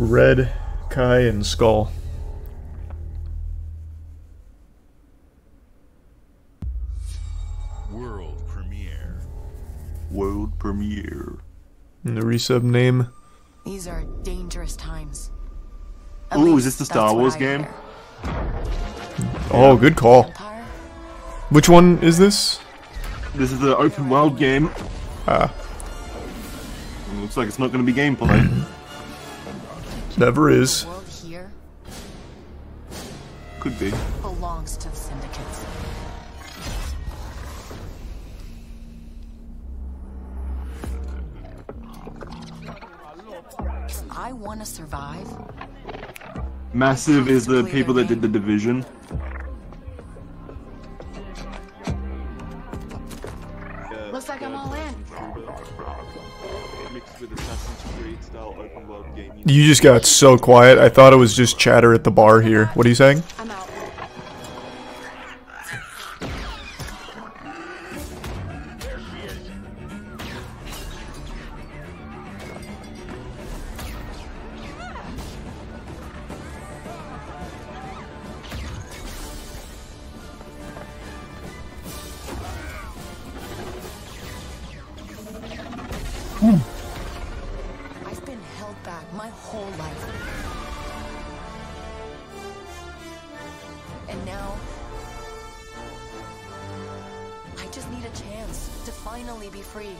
Red, Kai, and Skull. World premiere. World premiere. And the resub name? These are dangerous times. Ooh, is this the Star Wars game? Oh, good call. Which one is this? This is the open world game. Ah. Looks like it's not going to be gameplay. Never is. The world here Could be. belongs to the syndicates. If I want to survive, Massive is the people that did the Division. looks like I'm all in. Mixed with Assassin's Creed style open world game. You just got so quiet. I thought it was just chatter at the bar here. What are you saying? I'm out. I've been held back my whole life. And now, I just need a chance to finally be free.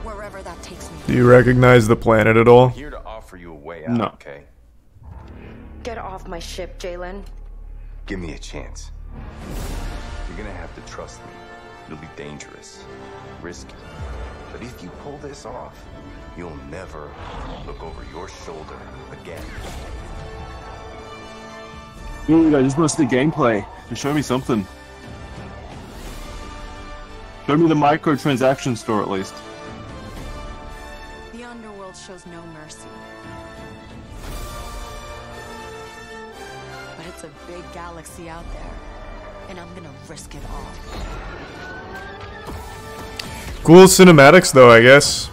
Wherever that takes me. Do you recognize the planet at all? Here to offer you a way out, No. okay? Get off my ship, Jalen. Give me a chance. You're gonna have to trust me. It'll be dangerous, risky. But if you pull this off, you'll never look over your shoulder again. Ooh, I just missed the gameplay. Just show me something. Show me the microtransaction store at least. The underworld shows no mercy. But it's a big galaxy out there, and I'm gonna risk it all. Cool cinematics, though, I guess.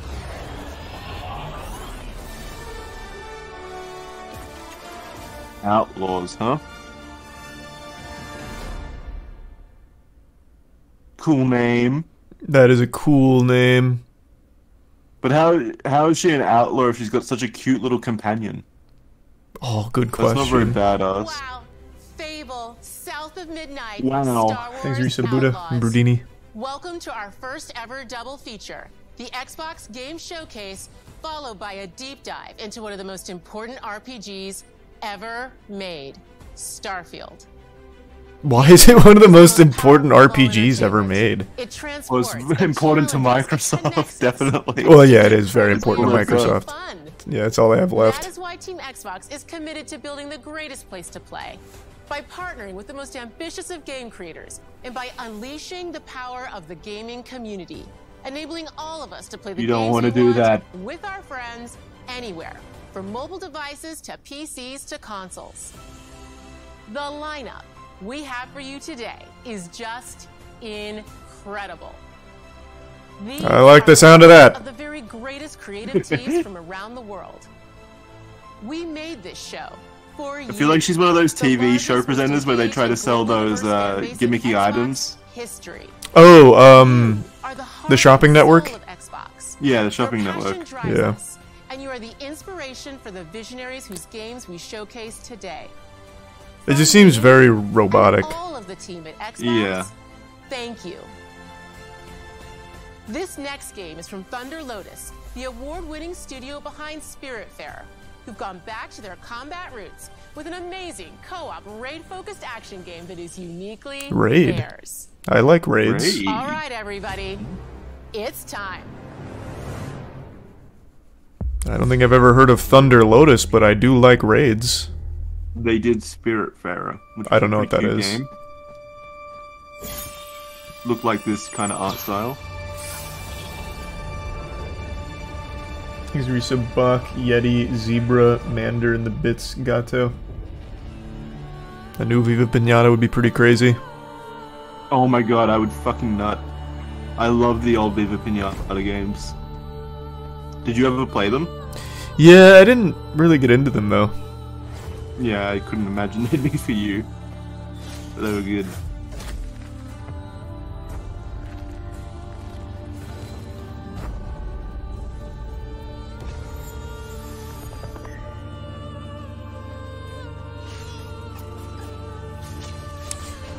Outlaws, huh? Cool name. That is a cool name. But how is she an outlaw if she's got such a cute little companion? Oh, good That's not very question. badass. Wow. Fable, South of Midnight, Wow. Star Wars Thanks, Risa Buddha and Outlaws. Brudini. Welcome to our first ever double feature, the Xbox Game Showcase, followed by a deep dive into one of the most important RPGs ever made, Starfield. Why is it one of the most important RPGs ever made? It Was transports, important to challenges, Microsoft, connects us. definitely. Well, yeah, it is very important to Oh my God. Microsoft. Fun. Yeah, that's all they have That left. is why Team Xbox is committed to building the greatest place to play. By partnering with the most ambitious of game creators, and by unleashing the power of the gaming community, enabling all of us to play the You don't games wanna we do want that. with our friends anywhere, from mobile devices to PCs to consoles. The lineup we have for you today is just incredible. These I like the are sound of that. Of the very greatest creative teams from around the world. We made this show for you. I feel like she's one of those The TV show largest, most presenters where they try to engaging sell global those diverse fan base in gimmicky Xbox items. History. Oh, Are the heart the shopping and soul network? of Xbox. Yeah, the shopping Your passion network. drives Yeah. us, and you are the inspiration for the visionaries whose games we showcase today. it just seems very And robotic. all of the team at Xbox, Yeah. thank you. This next game is from Thunder Lotus, the award-winning studio behind Spiritfarer, who've gone back to their combat roots with an amazing co-op raid-focused action game that is uniquely Raid? theirs. I like raids. Raid. All right, everybody, it's time. I don't think I've ever heard of Thunder Lotus, but I do like raids. They did Spiritfarer. which I was don't know a what that pretty is. cute game. Looked like this kind of art style. Thanks, Risa Buck, Yeti, Zebra, Mander, and the Bits Gato. A new Viva Pinata would be pretty crazy. Oh my god, I would fucking nut. I love the old Viva Pinata games. Did you ever play them? Yeah, I didn't really get into them though. Yeah, I couldn't imagine they'd be for you. But they were good.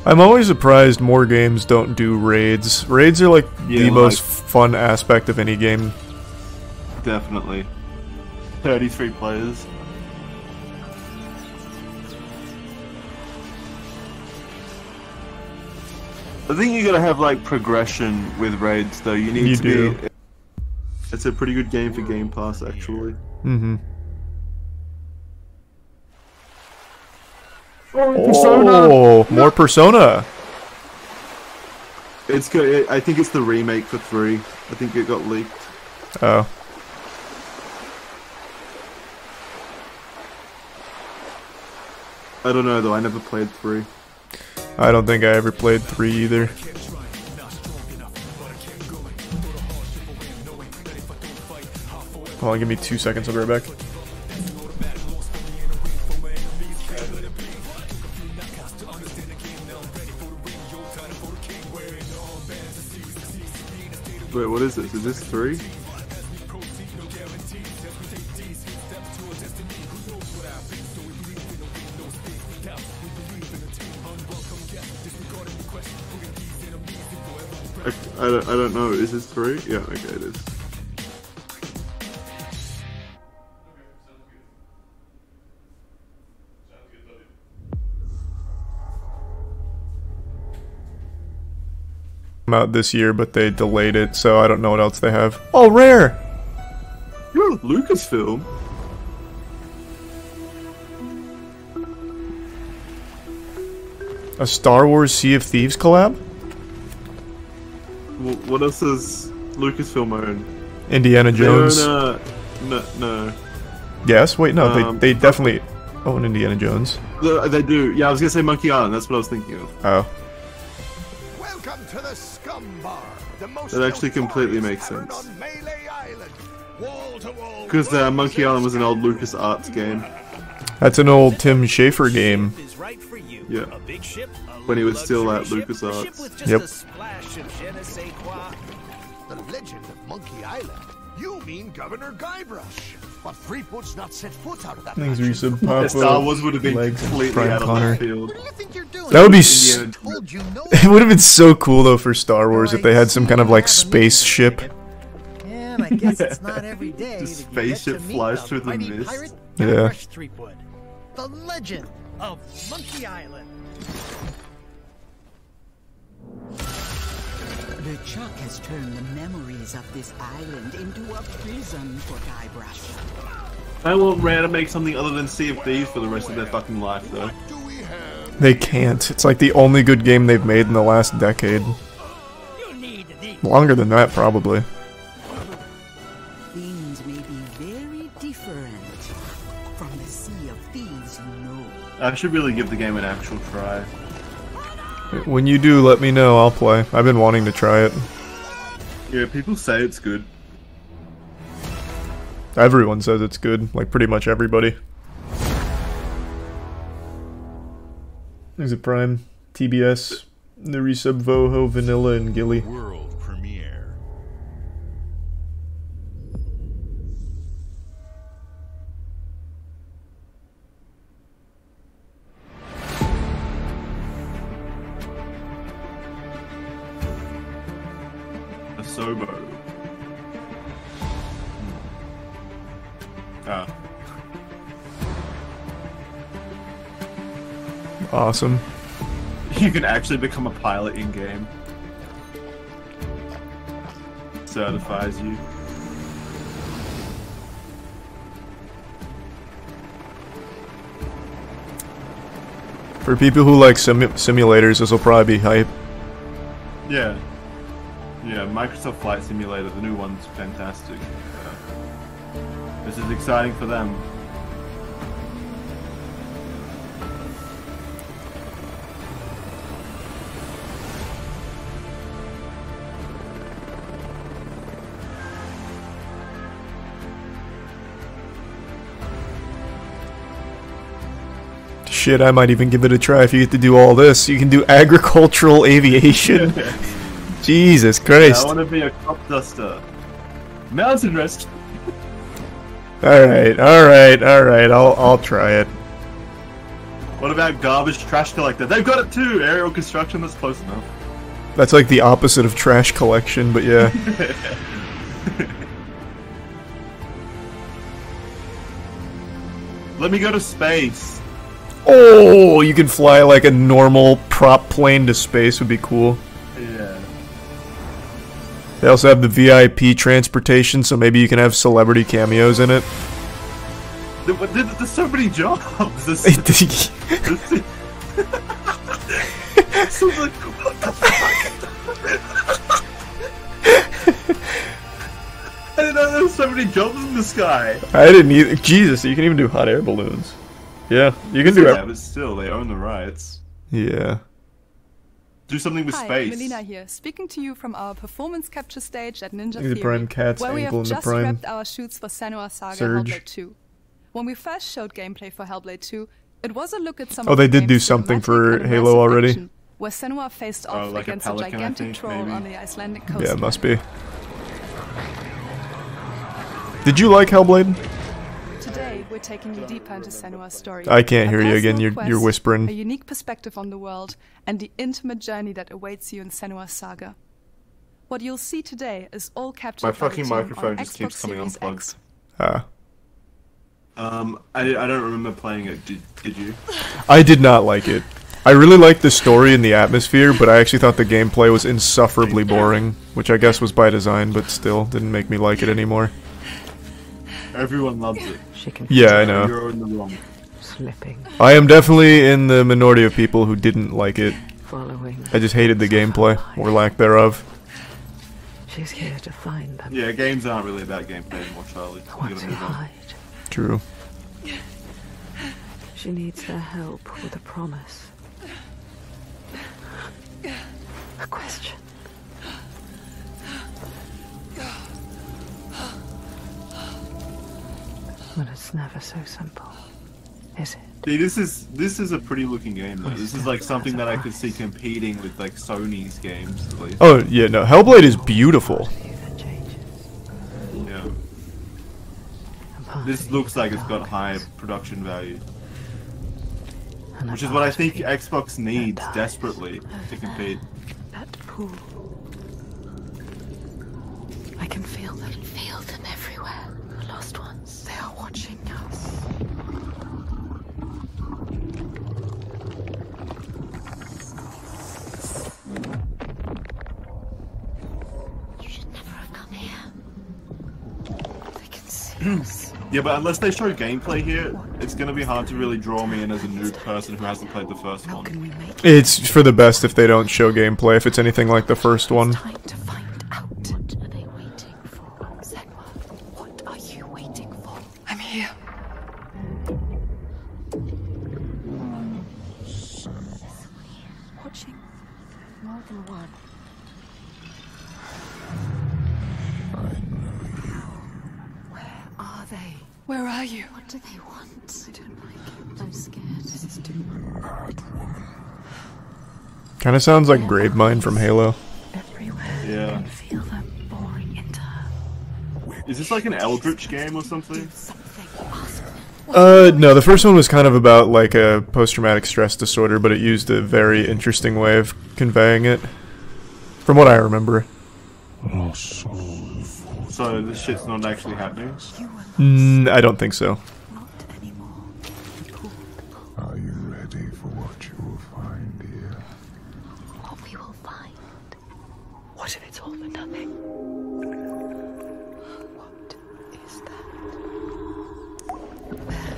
I'm always surprised more games don't do raids. Raids are like the most fun aspect of any game. Definitely. 33 players. I think you gotta have like progression with raids though. You need to be. It's a pretty good game for Game Pass actually. Mm-hmm. Oh, more Persona. It's good. I think it's the remake for 3. I think it got leaked. Oh. I don't know though. I never played 3. I don't think I ever played 3 either. Hold on, give me 2 seconds. I'll be right back. Wait, what is this? Is this 3? I don't know. Is this 3? Yeah, okay, it is. Out this year, but they delayed it, so I don't know what else they have. Oh, rare! You're Lucasfilm. A Star Wars Sea of Thieves collab? What else does Lucasfilm own? Indiana Jones. They own, no. Yes? Wait, no, they definitely own Indiana Jones. They do. Yeah, I was gonna say Monkey Island. That's what I was thinking of. Oh. Welcome to the Scum Bar, the most That actually completely makes sense. Wall-to-wall Because Monkey Island was an old LucasArts game. That's an old Tim Schafer game. Yeah. When he was still at LucasArts. Yep. The legend of Monkey Island. You mean Governor Guybrush. But Threepwood's not set foot out of that. Thanks, Resub Papa. Star Wars would have been Legs, completely Brian out of Connor. left field. What do you think you're doing? That would be It it would have been so cool though for Star Wars if they had some kind of like spaceship. And I guess it's not every day The that you get spaceship to meet flies the through the mighty mist. pirate Yeah. Guybrush Threepwood, the legend of Monkey Island. The Chuck has turned the memories of this island into a prison for Guybrush. I want Rare to make something other than Sea of Thieves for the rest of their fucking life, though. They can't. It's like the only good game they've made in the last decade. Longer than that, probably. Things may be very different from the Sea of Thieves you know. I should really give the game an actual try. When you do, let me know. I'll play. I've been wanting to try it. Yeah, people say it's good. Everyone says it's good. Like, pretty much everybody. There's a Prime, TBS, the resub Voho, Vanilla, and Gilly. World premiere. Asobo. Ah. Awesome. You can actually become a pilot in-game. Certifies you. For people who like simulators, this will probably be hype. Yeah. Yeah, Microsoft Flight Simulator, the new one's fantastic. This is exciting for them. shit, I might even give it a try if you get to do all this. You can do agricultural aviation. Jesus Christ. I want to be a crop duster. Mountain rest. Alright, alright, alright, I'll try it. What about garbage trash collector? They've got it too! Aerial construction, that's close enough. That's like the opposite of trash collection, but yeah. Let me go to space. Oh, you can fly like a normal prop plane to space would be cool. Yeah. They also have the VIP transportation, so maybe you can have celebrity cameos in it. There's so many jobs. So like, what the fuck? I didn't know there were so many jobs in the sky. I didn't either. Jesus, you can even do hot air balloons. Yeah, you can do it. Yeah, but still, they own the rights. Yeah. Do something with Hi, space. Melina here, speaking to you from our performance capture stage at Ninja The Theory, Prime Cat's where we ankle have in the just Prime wrapped our shoots for Senua's Saga Surge. Hellblade 2. When we first showed gameplay for Hellblade 2, it was a look at some Oh, of they the did do game's something cinematic for and Halo immersive already. action, where Senua faced off like a against a pelican, I gigantic think, troll maybe. on the Icelandic coast. Yeah, it must be. Did you like Hellblade? Today, we're taking you deeper into Senua's story. I can't hear A you again, personal you're quest, whispering. A unique perspective on the world, and the intimate journey that awaits you in Senua's Saga. What you'll see today is all captured My by the fucking team microphone on just Xbox keeps coming Series unplugged. X. Ah. I don't remember playing it. Did you? I did not like it. I really liked the story and the atmosphere, but I actually thought the gameplay was insufferably boring, which I guess was by design, but still didn't make me like it anymore. Everyone loves it. Yeah, I know. You're in the wrong. Slipping, I am definitely in the minority of people who didn't like it. following. I just hated the gameplay, or lack thereof. She's here to find them. Yeah, games aren't really about gameplay anymore, Charlie. You I want gotta to move on. hide. True. She needs their help with a promise. A question. But it's never so simple, is it? See, this is a pretty looking game. Though. This is like something that I could see competing with like Sony's games at least. Oh, yeah, no, Hellblade is beautiful. Yeah. This looks like it's got high production value. Which is what I think Xbox needs desperately to compete. That pool. I can feel them. Feel them everywhere. The lost ones. They are watching us. You should never have come here. They can see us. Yeah, but unless they show gameplay here, it's gonna be hard to really draw me in as a noob person who hasn't played the first How one. can we make It's for the best if they don't show gameplay, if it's anything like the first one. time to find out? What are they waiting for? Senwa, what are you waiting for? I'm here. Watching more than one. Where are they? Where are you? What do they want? I don't like it. I'm scared. This is too much. Kinda sounds like Gravemind from Halo. Everywhere. Yeah. I can feel them boring into her. Is this like an Eldritch game or something? No, the first one was kind of about like a post-traumatic stress disorder, but it used a very interesting way of conveying it. From what I remember. So this shit's not actually happening? I don't think so. Not anymore. Are you ready for what you will find here? What we will find. What if it's all for nothing? What is that? There.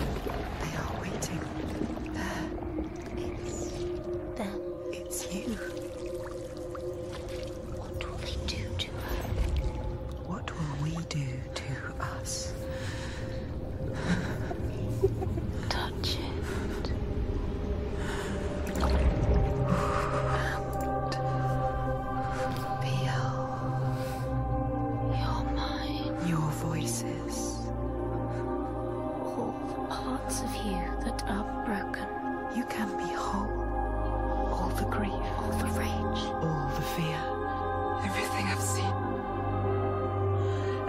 They are waiting. There. It's them. It's you. What will they do to her? What will we do to us? Touch it. Feel You're mine. your voices. All the parts of you that are broken. You can be whole. All the grief, all the rage, All the fear. everything I've seen,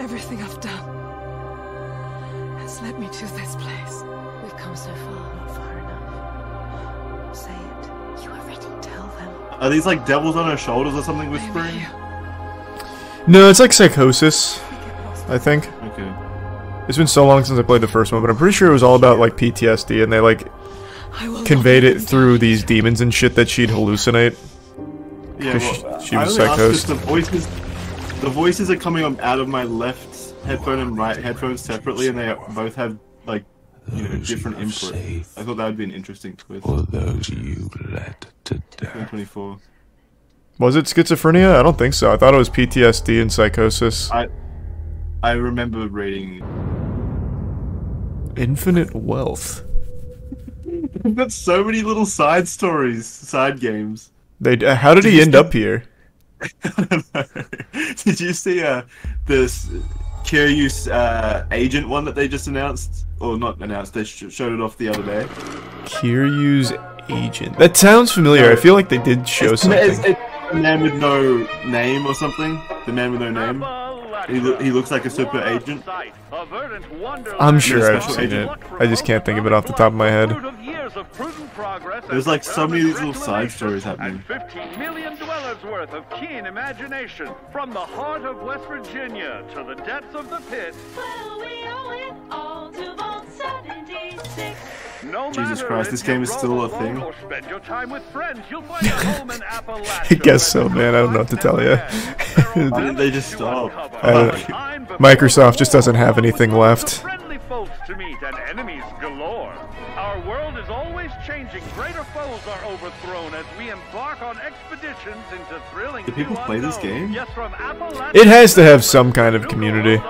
everything I've done has led me to this place. We've come so far, not far enough. Say it. You are ready. Tell them. Are these like devils on her shoulders or something whispering? No, it's like Psychosis, I think. Okay. It's been so long since I played the first one, but I'm pretty sure it was all about like PTSD, and they like conveyed it through these demons and shit that she'd hallucinate. Yeah, well, she I was only ask 'cause psychosed. the voices are coming out of my left headphone and right headphone separately, and they both have like, you know, different input. I thought that would be an interesting twist. For those you led to death. 2024. Was it schizophrenia? I don't think so. I thought it was PTSD and Psychosis. I remember reading Infinite Wealth. We've got so many little side stories, side games. They how did he end up here? I don't know. Did you see this Kiryu's agent one that they just announced? Or not announced, they showed it off the other day. Kiryu's agent. That sounds familiar. I feel like they did show something. It's the man with no name or something. The man with no name. He looks like a super agent. I'm sure I've seen it. I just can't think of it off the top of my head. There's like so many of these little side stories happening. 15 million dwellers worth of keen imagination from the heart of West Virginia to the depths of the pit. Well, we owe it all to Vault 76. No Jesus Christ, this game is still a thing. Or spend your time with friends, you'll find a home in Appalachia. I guess so, man. I don't know what to tell you. Why didn't they just stop? Microsoft just doesn't have anything left. Friendly folks to meet and enemies galore. Our world is always changing. Greater foes are overthrown as we embark on expeditions into thrilling. Do people play this game? Yes, from Appalachia. It has to have some kind of community.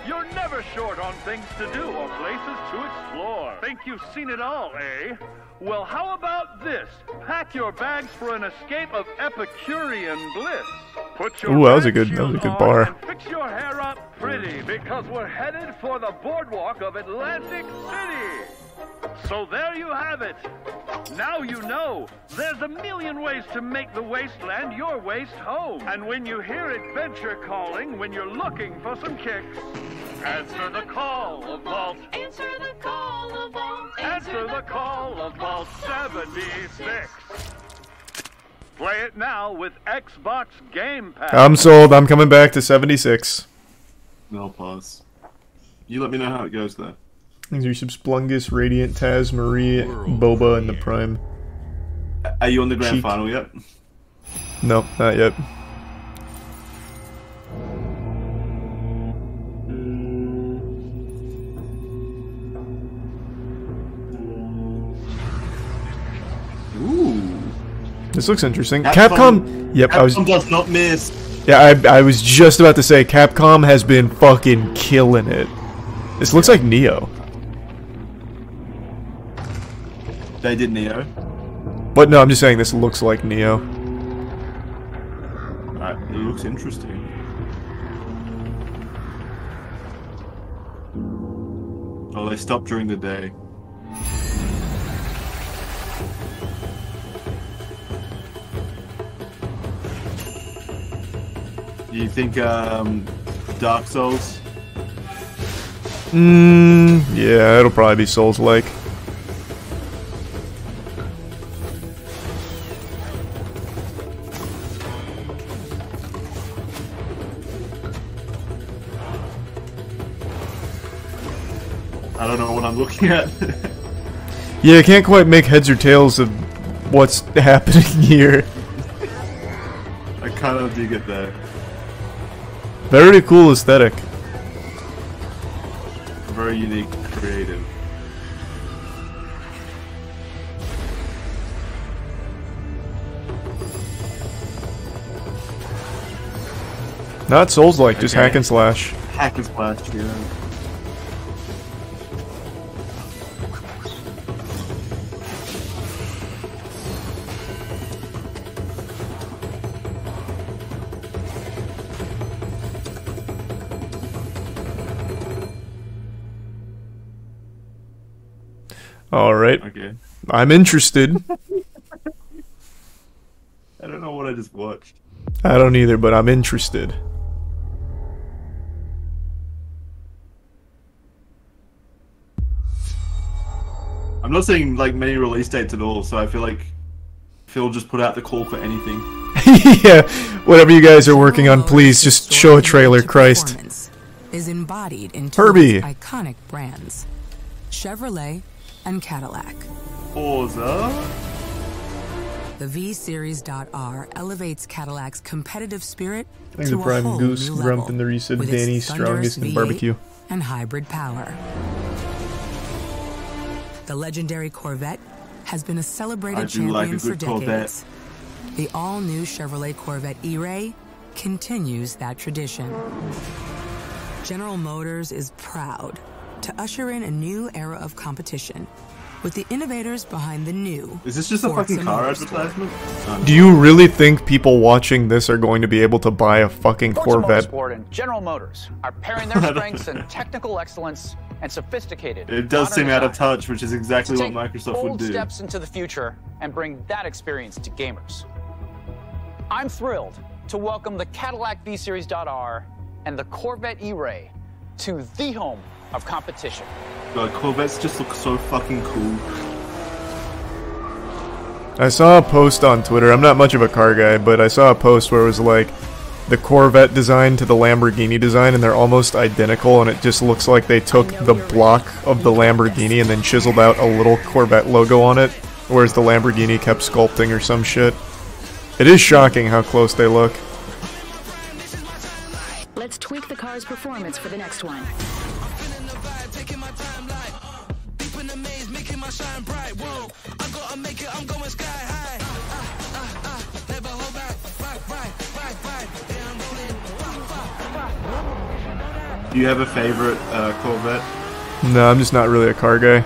You're never short on things to do or places to explore. Think you've seen it all, eh? Well, how about this? Pack your bags for an escape of Epicurean bliss. Put your Ooh, that was a good bar. and fix your hair up pretty, because we're headed for the boardwalk of Atlantic City. So there you have it. Now you know. There's a million ways to make the wasteland your waste home. And when you hear adventure calling, when you're looking for some kicks, answer the call of Vault. Answer the call of Vault. Answer the call of Vault 76. Play it now with Xbox Game Pass. I'm sold. I'm coming back to 76. No pause. You let me know how it goes though. These are Splungus, Radiant, Taz, Marie, Boba, and the Prime. Are you on the grand Cheek. final yet? Nope, not yet. Ooh. This looks interesting. Capcom. Yep, Capcom does not miss. Yeah, I was just about to say Capcom has been fucking killing it. This looks like Neo. They did Neo. But no, I'm just saying this looks like Neo. It looks interesting. Oh, they stopped during the day. Do you think Dark Souls? Yeah, it'll probably be Souls-like. I don't know what I'm looking at. Yeah, I can't quite make heads or tails of what's happening here. I kind of do get that. Very cool aesthetic. Very unique, creative. Not Souls-like, just hack and slash. Hack and slash, yeah. Alright. Okay. I'm interested. I don't know what I just watched. I don't either, but I'm interested. I'm not seeing like many release dates at all, so I feel like Phil just put out the call for anything. Yeah, whatever you guys are working on, please just show a trailer, Christ. Is embodied in Herbie. two iconic brands, Chevrolet and Cadillac. Forza. The V-Series.R elevates Cadillac's competitive spirit Thanks to to a Prime whole Goose, new Grump, level and the Reset, with its Danny, thunderous strongest in V8 barbecue. and hybrid power. The legendary Corvette has been a celebrated champion for decades. The all-new Chevrolet Corvette E-Ray continues that tradition. General Motors is proud to usher in a new era of competition with the innovators behind the new. Is this just a fucking car advertisement? Do you really think people watching this are going to be able to buy a fucking Corvette? Motorsport and General Motors are pairing their strengths in technical excellence and sophisticated. It does seem modern out of design touch, which is exactly to what take Microsoft would bold do. steps into the future and bring that experience to gamers. I'm thrilled to welcome the Cadillac V-Series.R and the Corvette E-Ray to the home of competition. God, Corvettes just look so fucking cool. I saw a post on Twitter. I'm not much of a car guy, but I saw a post where it was like the Corvette design to the Lamborghini design, and they're almost identical, and it just looks like they took the block of the Lamborghini and then chiseled out a little Corvette logo on it, whereas the Lamborghini kept sculpting or some shit. It is shocking how close they look. Let's tweak the car's performance for the next one. Do you have a favorite Corvette? No, I'm just not really a car guy.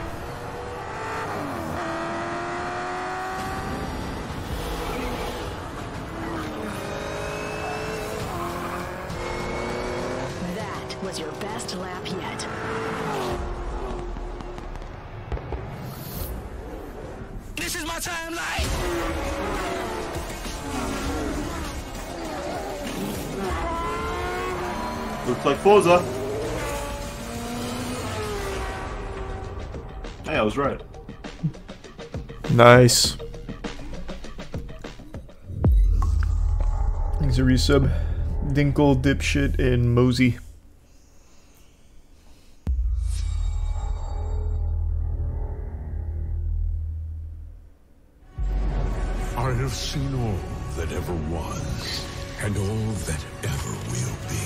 That was your best lap yet. This is my timeline. Looks like Forza. Hey, I was right. Nice. Thanks a resub. Dinkle, Dipshit, and Mosey. I have seen all that ever was, and all that ever will be.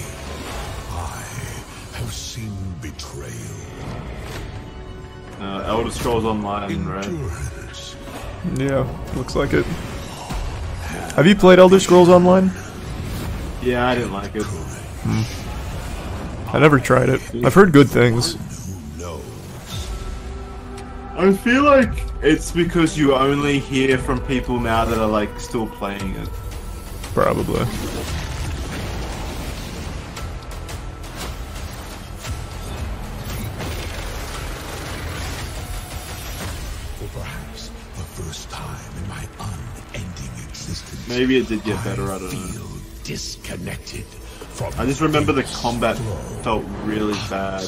I have seen betrayal. Elder Scrolls Online, right? Yeah, looks like it. Have you played Elder Scrolls Online? Yeah, I didn't like it. I never tried it. I've heard good things. I feel like it's because you only hear from people now that are like still playing it. Probably. For perhaps the first time in my unending existence, Maybe it did get better, I don't know. disconnected from I just remember the combat felt really bad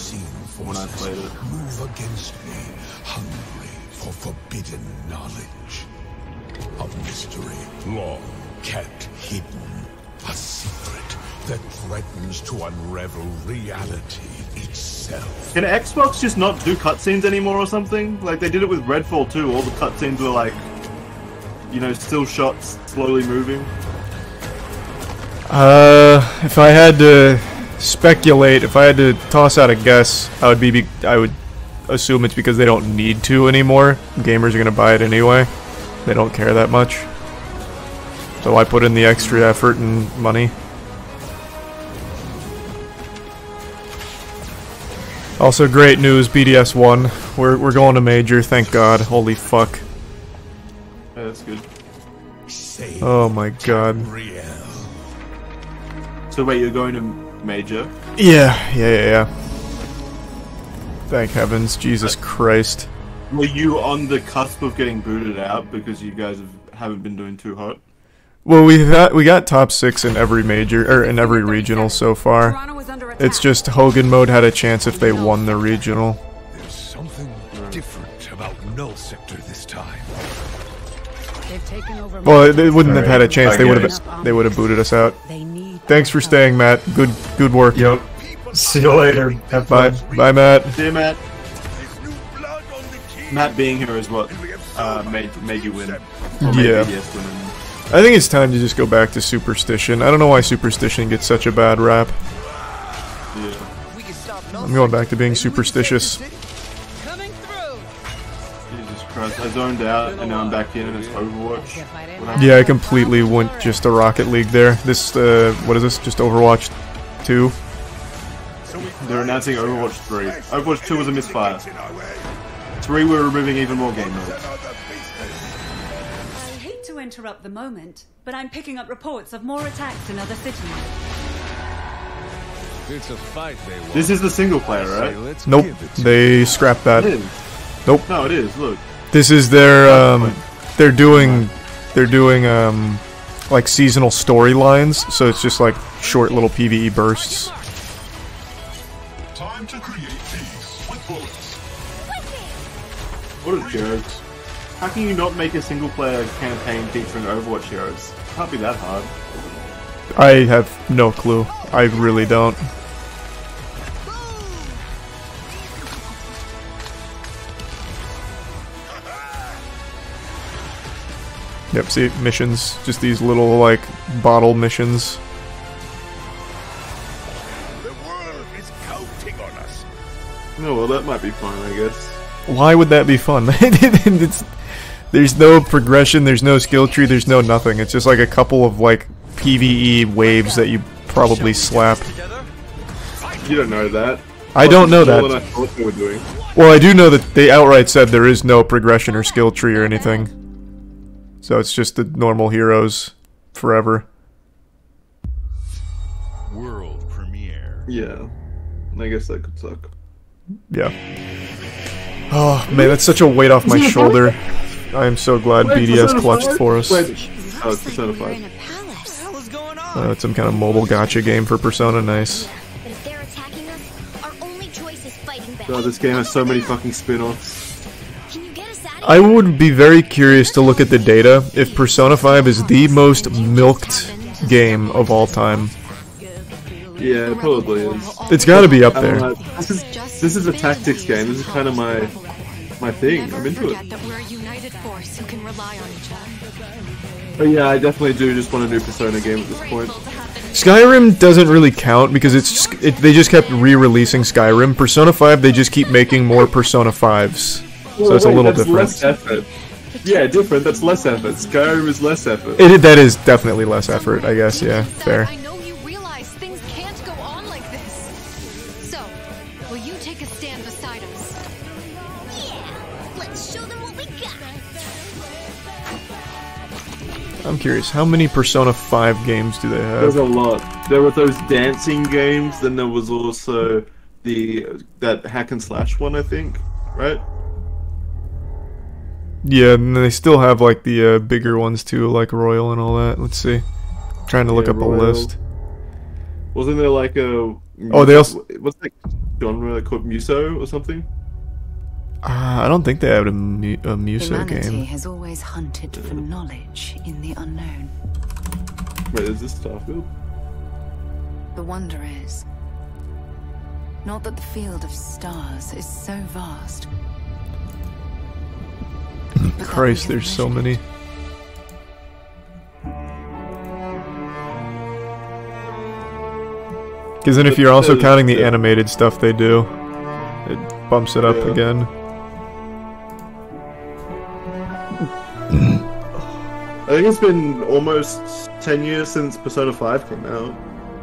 when I played it. move against me, hungry for forbidden knowledge. A mystery long kept hidden. A secret that threatens to unravel reality itself. Can Xbox just not do cutscenes anymore or something? Like they did it with Redfall too. All the cutscenes were like, you know, still shots, slowly moving. If I had to speculate, if I had to toss out a guess, I would assume it's because they don't need to anymore. Gamers are gonna buy it anyway. They don't care that much. So why put in the extra effort and money? Also, great news, BDS won. We're going to major, thank God. Holy fuck. Yeah, that's good. Oh my god. So wait, you're going to major? Yeah. Thank heavens, Jesus Christ. Were you on the cusp of getting booted out because you guys haven't been doing too hot? Well, we got top 6 in every major or in every regional so far. It's just Hogan Mode had a chance if they won the regional. There's something different about Null Sector this time. Well, they wouldn't have had a chance. They would have booted us out. Thanks for staying, Matt. Good work. Yep. See you later. Have fun. Bye, Matt. See you, Matt. Matt being here is what made you win. Yeah. I think it's time to just go back to Superstition. I don't know why Superstition gets such a bad rap. Yeah. I'm going back to being superstitious. Jesus Christ, I zoned out and now I'm back in and it's Overwatch. Yeah, I completely went just to Rocket League there. This, what is this? Just Overwatch 2? They're announcing Overwatch 3. Overwatch 2 was a misfire. 3 we're removing even more game modes. I hate to interrupt the moment, but I'm picking up reports of more attacks in other cities. It's a fight they want. This is the single player, right? Nope, they scrapped that. Nope. No, it is. Look. This is their they're doing like seasonal storylines, so it's just like short little PvE bursts. Time to create peace with bullets. What a joke. How can you not make a single player campaign featuring Overwatch heroes? Can't be that hard. I have no clue. I really don't. Yep, see, missions. Just these little, like, bottle missions. The world is counting on us. No, well, that might be fun, I guess. Why would that be fun? There's no progression, there's no skill tree, there's no nothing. It's just like a couple of, like, PvE waves that you probably slap. You don't know that. I don't know More that. than I thought they were doing. Well, I do know that they outright said there is no progression or skill tree or anything. So it's just the normal heroes forever. World premiere. Yeah. I guess that could suck. Yeah. Oh, man, that's such a weight off my shoulder. I am so glad BDS clutched for us. Oh, it's Persona 5. It's some kind of mobile gacha game for Persona, nice. God, this game has so many fucking spin-offs. I would be very curious to look at the data if Persona 5 is the most milked game of all time. Yeah, it probably is. It's gotta be up there. This is a tactics game. This is kind of my thing. I'm into it. But yeah, I definitely do just want a new Persona game at this point. Skyrim doesn't really count because they just kept re-releasing Skyrim. Persona 5, they just keep making more Persona 5s. Well, So it's a little that's different. Less effort. Yeah, different. That's less effort. Skyrim is less effort. That is definitely less effort, I guess, yeah, fair. I know you realize things can't go on like this. So, will you take a stand beside us? Yeah, let's show them what we got. I'm curious, how many Persona 5 games do they have? There's a lot. There were those dancing games, then there was also that hack and slash one, I think, right? Yeah, and they still have like the bigger ones too, like Royal and all that. Let's see. I'm trying to look up Royal. a list. Wasn't there like a... Oh, they also... What's that genre called? Muso or something? I don't think they have a Muso Humanity game. has always hunted for knowledge in the unknown. Wait, is this Starfield? The wonder is not that the field of stars is so vast. Christ, there's so many. Because then if you're also counting the animated stuff they do, it bumps it up again. I think it's been almost 10 years since Persona 5 came out.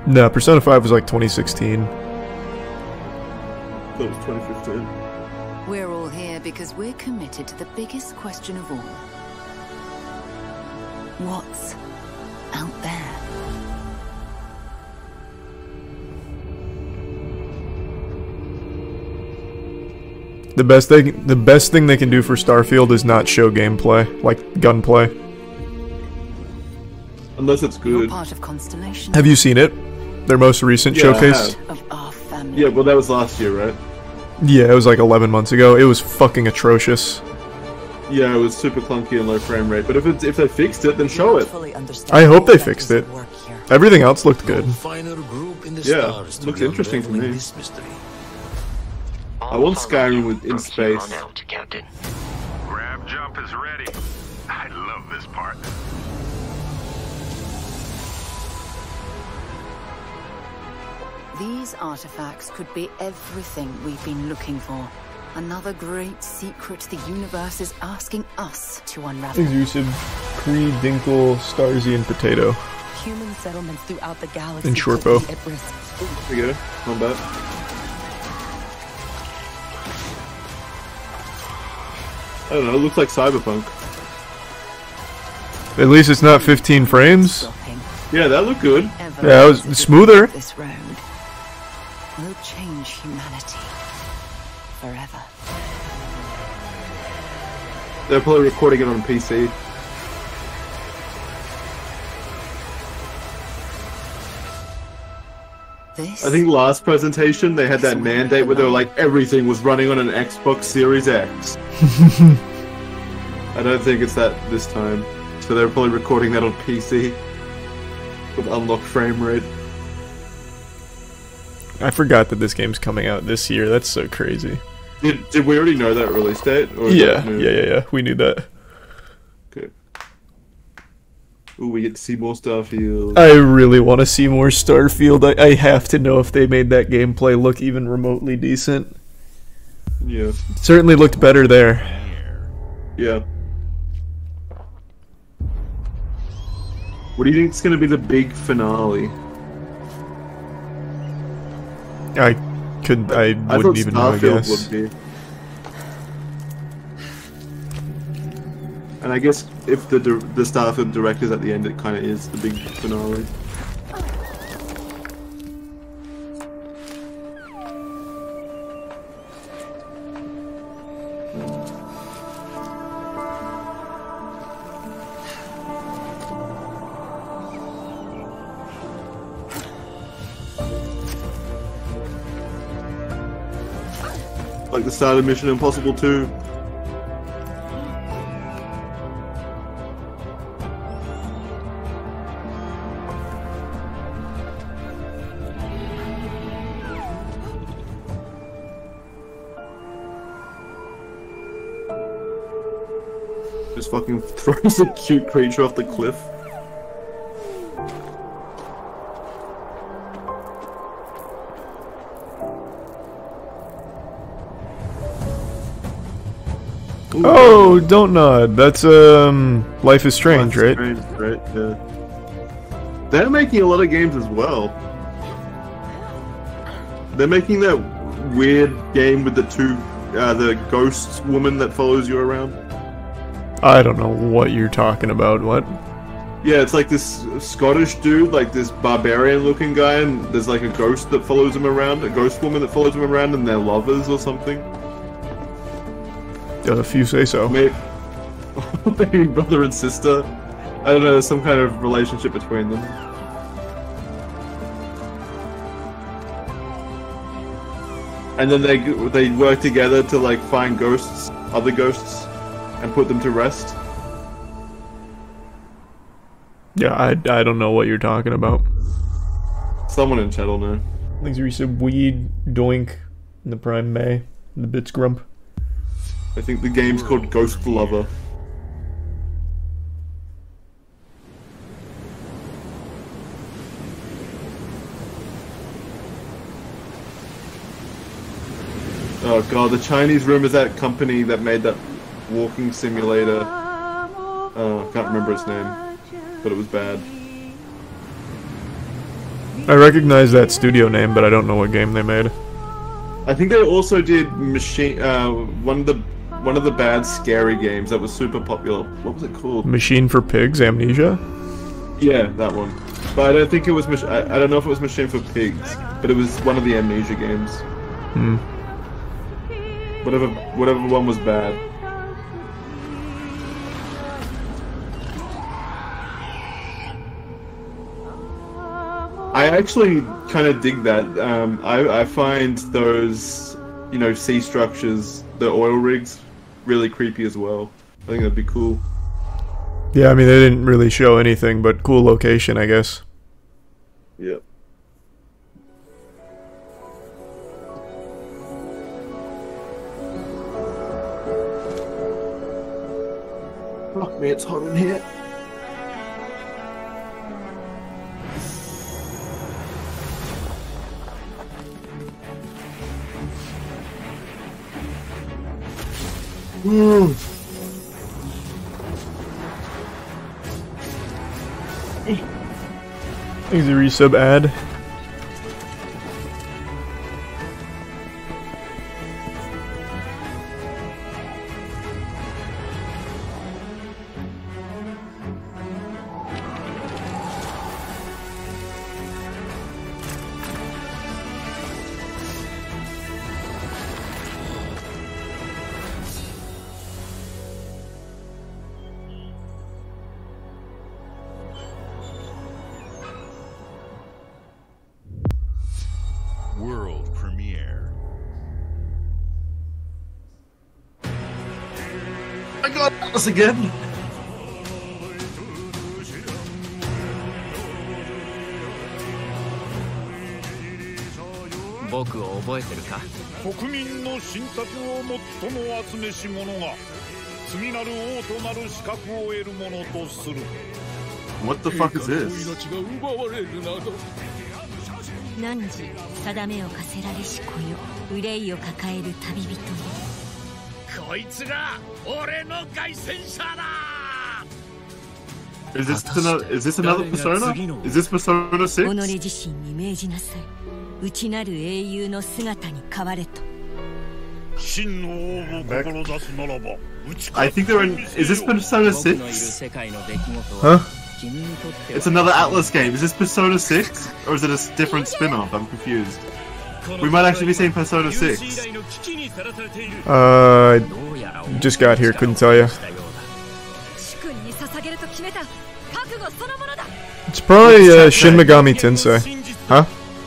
No, Persona 5 was like 2016. I thought it was 2015. We're all here because we're committed to the biggest question of all. What's out there? The best thing they can do for Starfield is not show gameplay, like gunplay. Unless it's good. Part of Constellation. Have you seen it? Their most recent showcase? Yeah, well that was last year, right? Yeah, it was like 11 months ago. It was fucking atrocious. Yeah, it was super clunky and low frame rate. But if they fixed it, then show it. I hope they fixed it. Everything else looked good. Yeah, looks interesting to me. I want Skyrim in space. Grab jump is ready. I love this part. These artifacts could be everything we've been looking for. Another great secret the universe is asking us to unravel. Exusive, Kree, Dinkle, Starzy, and Potato. Human settlements throughout the galaxy and Shortbow. could be at risk. There you go. Not bad. I don't know, it looks like Cyberpunk. At least it's not 15 frames. Yeah, that looked good. Yeah, it was smoother. This road will change humanity forever. They're probably recording it on PC. I think last presentation they had that mandate where they were like everything was running on an Xbox Series X. I don't think it's that this time. So they're probably recording that on PC with unlocked frame rate. I forgot that this game's coming out this year. That's so crazy. Did we already know that release date? Or Yeah. We knew that. Okay. Ooh, we get to see more Starfield. I really want to see more Starfield. I have to know if they made that gameplay look even remotely decent. Yeah. It certainly looked better there. Yeah. What do you think is going to be the big finale? I wouldn't even know, I guess. Would be. And I guess if the Starfield Direct is at the end, it kind of is the big finale. Like the start of Mission Impossible 2. Just fucking throws a cute creature off the cliff. Ooh. Oh, don't nod. That's Life is Strange, right? Yeah. They're making a lot of games as well. They're making that weird game with the the ghost woman that follows you around. I don't know what you're talking about. What? Yeah, it's like this Scottish dude, like this barbarian-looking guy, and there's like a ghost that follows him around, a ghost woman that follows him around, and they're lovers or something. If you say so. Maybe brother and sister. I don't know, there's some kind of relationship between them. And then they work together to like find ghosts, other ghosts, and put them to rest. Yeah, I don't know what you're talking about. Someone in chat will know. Thanks, Risa. Weed, Doink, and the Prime May, and the Bits Grump. I think the game's called Ghost Lover. Oh god, the Chinese room is that company that made that walking simulator. Oh, I can't remember its name, but it was bad. I recognize that studio name, but I don't know what game they made. I think they also did one of the bad scary games that was super popular. What was it called? Machine for Pigs, Amnesia? Yeah, that one. But I don't think it was. I don't know if it was Machine for Pigs, but it was one of the Amnesia games. Whatever one was bad. I actually kind of dig that. I find those, you know, sea structures, the oil rigs, really creepy as well. I think that'd be cool. Yeah, I mean, they didn't really show anything, but cool location, I guess. Yep. Fuck me, it's hot in here. Is a resub ad? World premiere. I got this again. What the fuck is this? 汝定めを課せられし子よ、憂いを抱える旅人よ。こいつが俺の凱旋者だ。 Is this another Persona? Is this Persona 6? 己自身に命じなさい。内なる英雄の姿に変われと。 I think they're in. Is this Persona 6? Huh? It's another Atlas game. Is this Persona 6? Or is it a different spin-off? I'm confused. We might actually be saying Persona 6. Just got here, couldn't tell you. It's probably Shin Megami Tensei. Huh?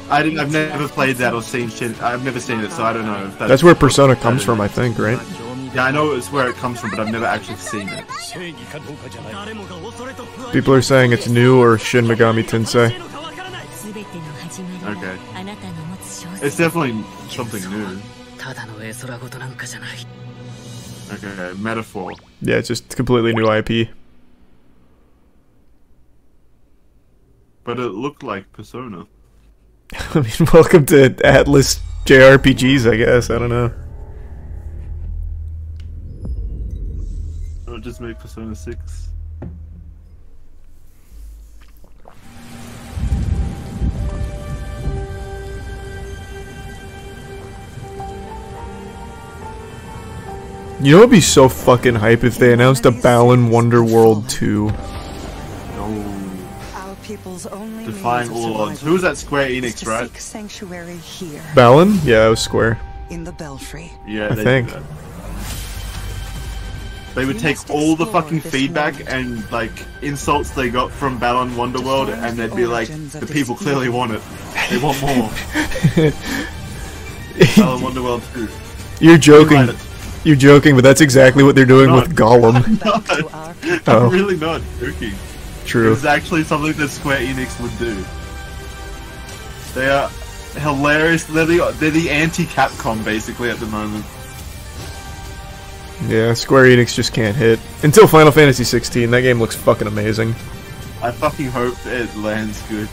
I've never played that or seen Shin. I've never seen it, so I don't know if that's where Persona comes from, I think, right? Yeah, I know it's where it comes from, but I've never actually seen it. People are saying it's new or Shin Megami Tensei. Okay. It's definitely something new. Okay, metaphor. Yeah, it's just completely new IP. But it looked like Persona. I mean, welcome to Atlas JRPGs, I guess. I don't know. I'll just make Persona 6. You know, it'd be so fucking hype if they announced a Balan Wonderworld 2. Defying all odds. Who was that? Square Enix, right? Sanctuary here. Balan? Yeah, it was Square. In the belfry. Yeah, I think. They would take all the fucking feedback and like insults they got from Balan Wonderworld, and they'd be like, the people clearly want it. They want more. Balan Wonderworld 2. You're joking. You're joking, but that's exactly what they're doing with Gollum. I'm really not joking. True. It's actually something that Square Enix would do. They are hilarious. They're the anti-Capcom basically at the moment. Yeah, Square Enix just can't hit. Until Final Fantasy 16, that game looks fucking amazing. I fucking hope it lands good.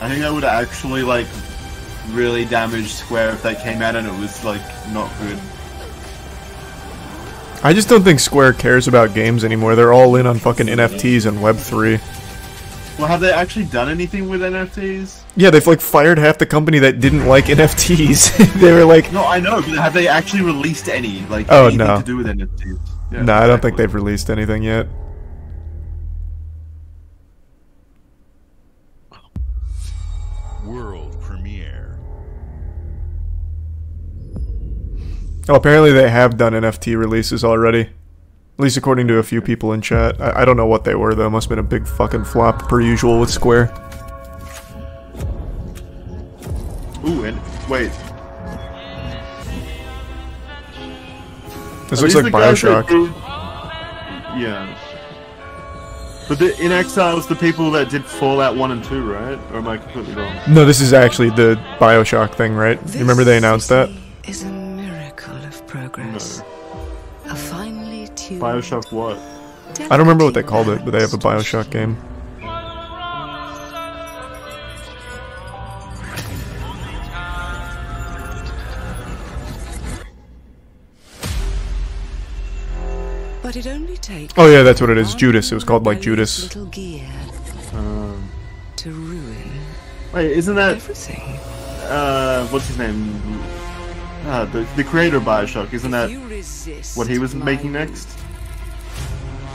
I think that would actually like really damage Square if that came out and it was like not good. I just don't think Square cares about games anymore. They're all in on fucking NFTs and Web3. Well, have they actually done anything with NFTs? Yeah, they've like fired half the company that didn't like NFTs. They were like, no, I know, but have they actually released any like anything to do with NFTs? Yeah, no, I don't think they've released anything yet. Oh, apparently they have done NFT releases already. At least according to a few people in chat. I don't know what they were though. Must have been a big fucking flop per usual with Square. Ooh, and wait. This looks like Bioshock. Yeah. But the In Exile's the people that did Fallout 1 and 2, right? Or am I completely wrong? No, this is actually the Bioshock thing, right? You remember they announced that? Is a miracle of progress. No. A finely tuned Bioshock what? I don't remember what they called it, but they have a Bioshock game. But it only takes Oh yeah, that's what it is. Judas. It was called like Judas. little gear to ruin. Wait, isn't that everything? What's his name? The creator of Bioshock. Isn't that what he was making next?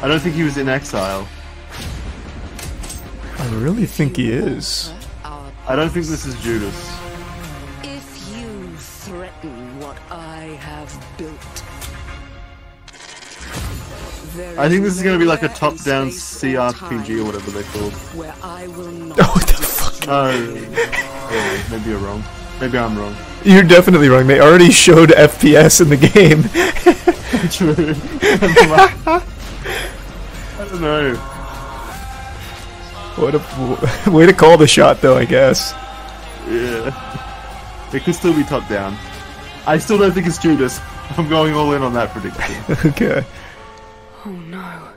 I don't think he was in Exile. I really think he is. I don't think this is Judas. If you threaten what I have built, I think this is gonna be like a top-down CRPG or whatever they're called. where I will not. Oh, what the fuck? Yeah, maybe you're wrong. Maybe I'm wrong. You're definitely wrong. They already showed FPS in the game. True. I don't know. What a way to call the shot, though, I guess. Yeah. It could still be top-down. I still don't think it's Judas. I'm going all in on that prediction. Okay. Oh no.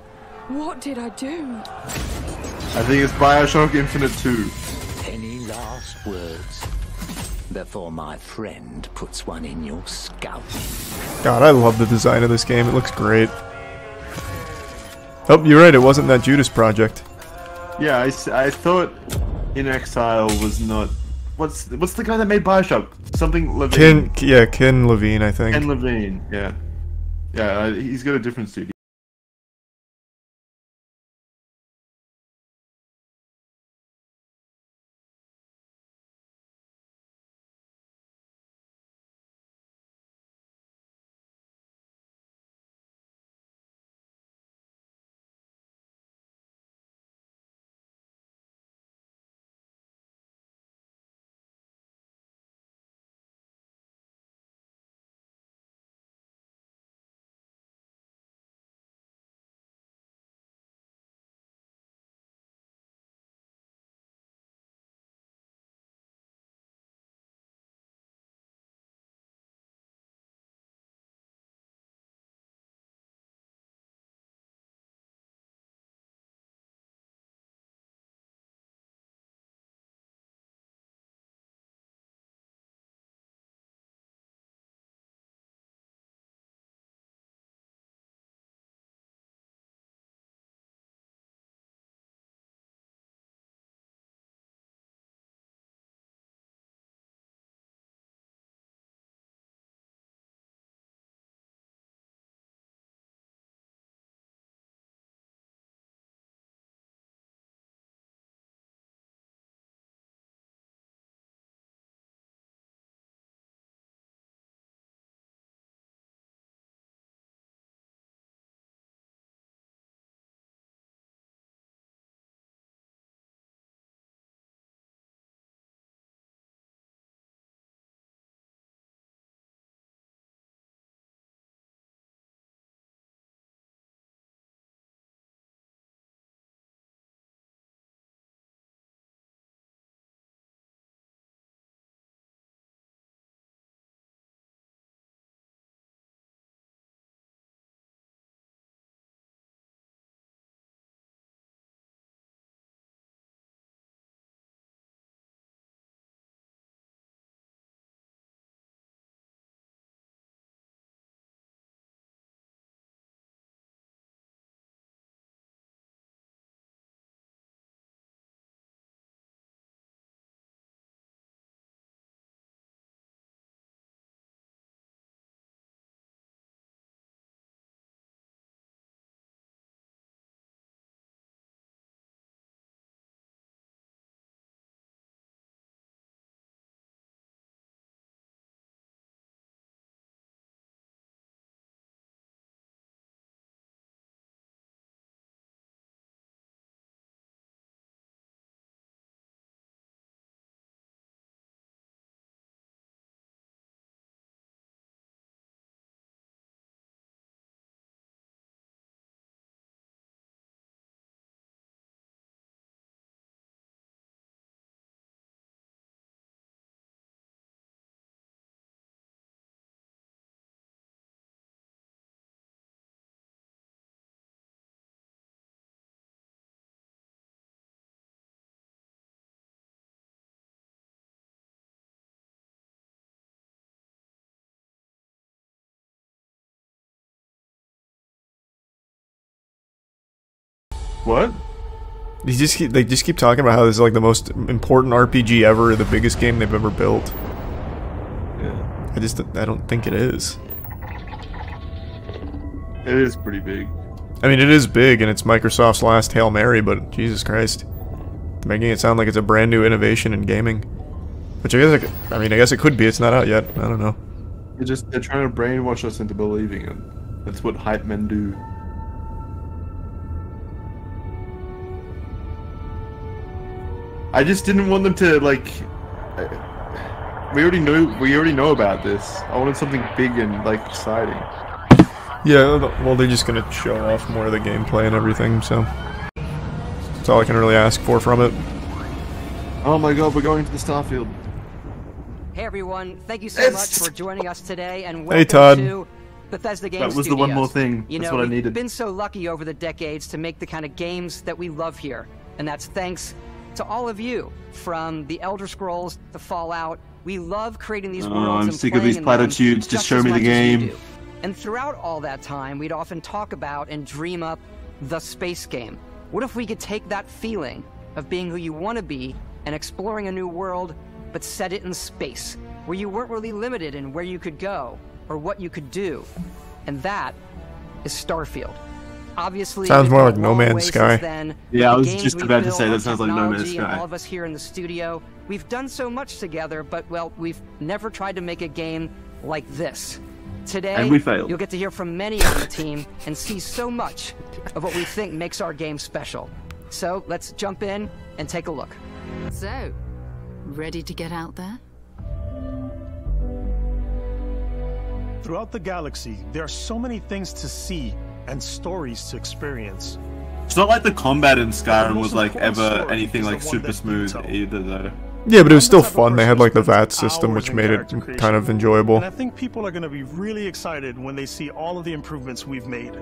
What did I do? I think it's Bioshock Infinite 2. Any last words before my friend puts one in your scalp? God, I love the design of this game. It looks great. Oh, you're right. It wasn't that Judas project. Yeah, I thought In Exile was not. What's the guy that made Bioshock? Something Levine. Ken Levine, I think. Ken Levine. Yeah. Yeah, he's got a different studio. What? They just keep talking about how this is like the most important RPG ever, the biggest game they've ever built. Yeah. I don't think it is. It is pretty big. I mean, it is big, and it's Microsoft's last Hail Mary, but Jesus Christ. Making it sound like it's a brand new innovation in gaming. Which I guess it could be, it's not out yet. I don't know. They're trying to brainwash us into believing it. That's what hype men do. I just didn't want them to, like... We already know about this. I wanted something big and, like, exciting. Yeah, well, they're just gonna show off more of the gameplay and everything, so... That's all I can really ask for from it. Oh my god, we're going to the Starfield. Hey everyone, thank you so much for joining us today, and welcome hey, Todd. to Bethesda Game That was Studios. the one more thing. That's what I needed. We've been so lucky over the decades to make the kind of games that we love here, and that's thanks to all of you, from the Elder Scrolls to Fallout. We love creating these worlds. I'm sick of these platitudes. Just show me the game. And throughout all that time, we'd often talk about and dream up the space game. What if we could take that feeling of being who you want to be and exploring a new world, but set it in space, where you weren't really limited in where you could go or what you could do? And that is Starfield. Obviously, sounds more like No Man's Sky. Yeah, I was just about to say that sounds like No Man's Sky. All of us here in the studio, we've done so much together, but well, we've never tried to make a game like this. Today, and we failed. You'll get to hear from many on the team and see so much of what we think makes our game special. So let's jump in and take a look. So, ready to get out there? Throughout the galaxy, there are so many things to see and stories to experience. It's not like the combat in Skyrim was like ever anything like super smooth either, though. Yeah, but it was still fun. They had like the VAT system, which made it kind of enjoyable. And I think people are going to be really excited when they see all of the improvements we've made.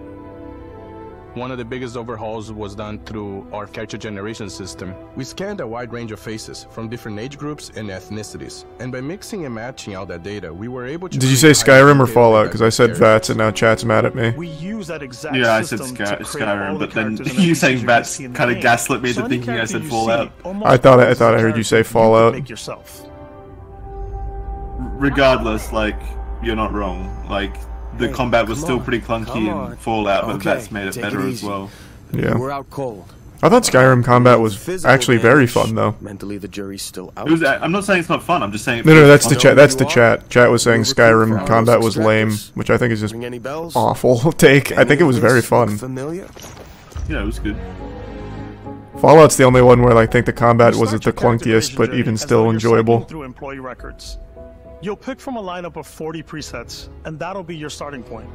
One of the biggest overhauls was done through our character generation system. We scanned a wide range of faces from different age groups and ethnicities. And by mixing and matching all that data, we were able to... Did you say Skyrim or Fallout? Because I said VATS and now chat's mad at me. We use that exact yeah, I said Skyrim, but then you saying VATS kind of gaslit me into thinking I said Fallout. I thought I heard you say Fallout. Regardless, like, you're not wrong. Like, the combat was still pretty clunky in Fallout, but that's made it better as well. Yeah. We're out cold. I thought Skyrim combat was actually very fun, though. Mentally, the jury's still out. I'm not saying it's not fun. I'm just saying. No, that's the chat. That's the chat. Chat was saying Skyrim combat was lame, which I think is just awful take. I think it was very fun. Yeah, it was good. Fallout's the only one where I think the combat wasn't the clunkiest, but even still enjoyable. Through employee records. You'll pick from a lineup of 40 presets, and that'll be your starting point.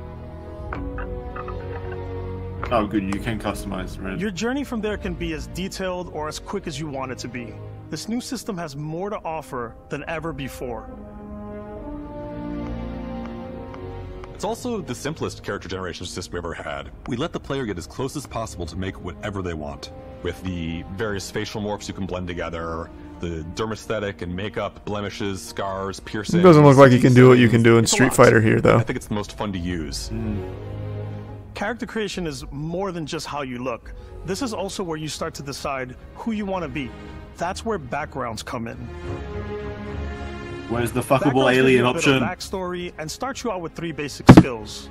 Oh, good, you can customize, right? Your journey from there can be as detailed or as quick as you want it to be. This new system has more to offer than ever before. It's also the simplest character generation system we ever had. We let the player get as close as possible to make whatever they want. With the various facial morphs you can blend together, the dermesthetic and makeup, blemishes, scars, piercings... It doesn't look like you can do what you can do in Street Fighter here, though. I think it's the most fun to use. Character creation is more than just how you look. This is also where you start to decide who you want to be. That's where backgrounds come in. Where's the fuckable alien option? Backstory and start you out with 3 basic skills.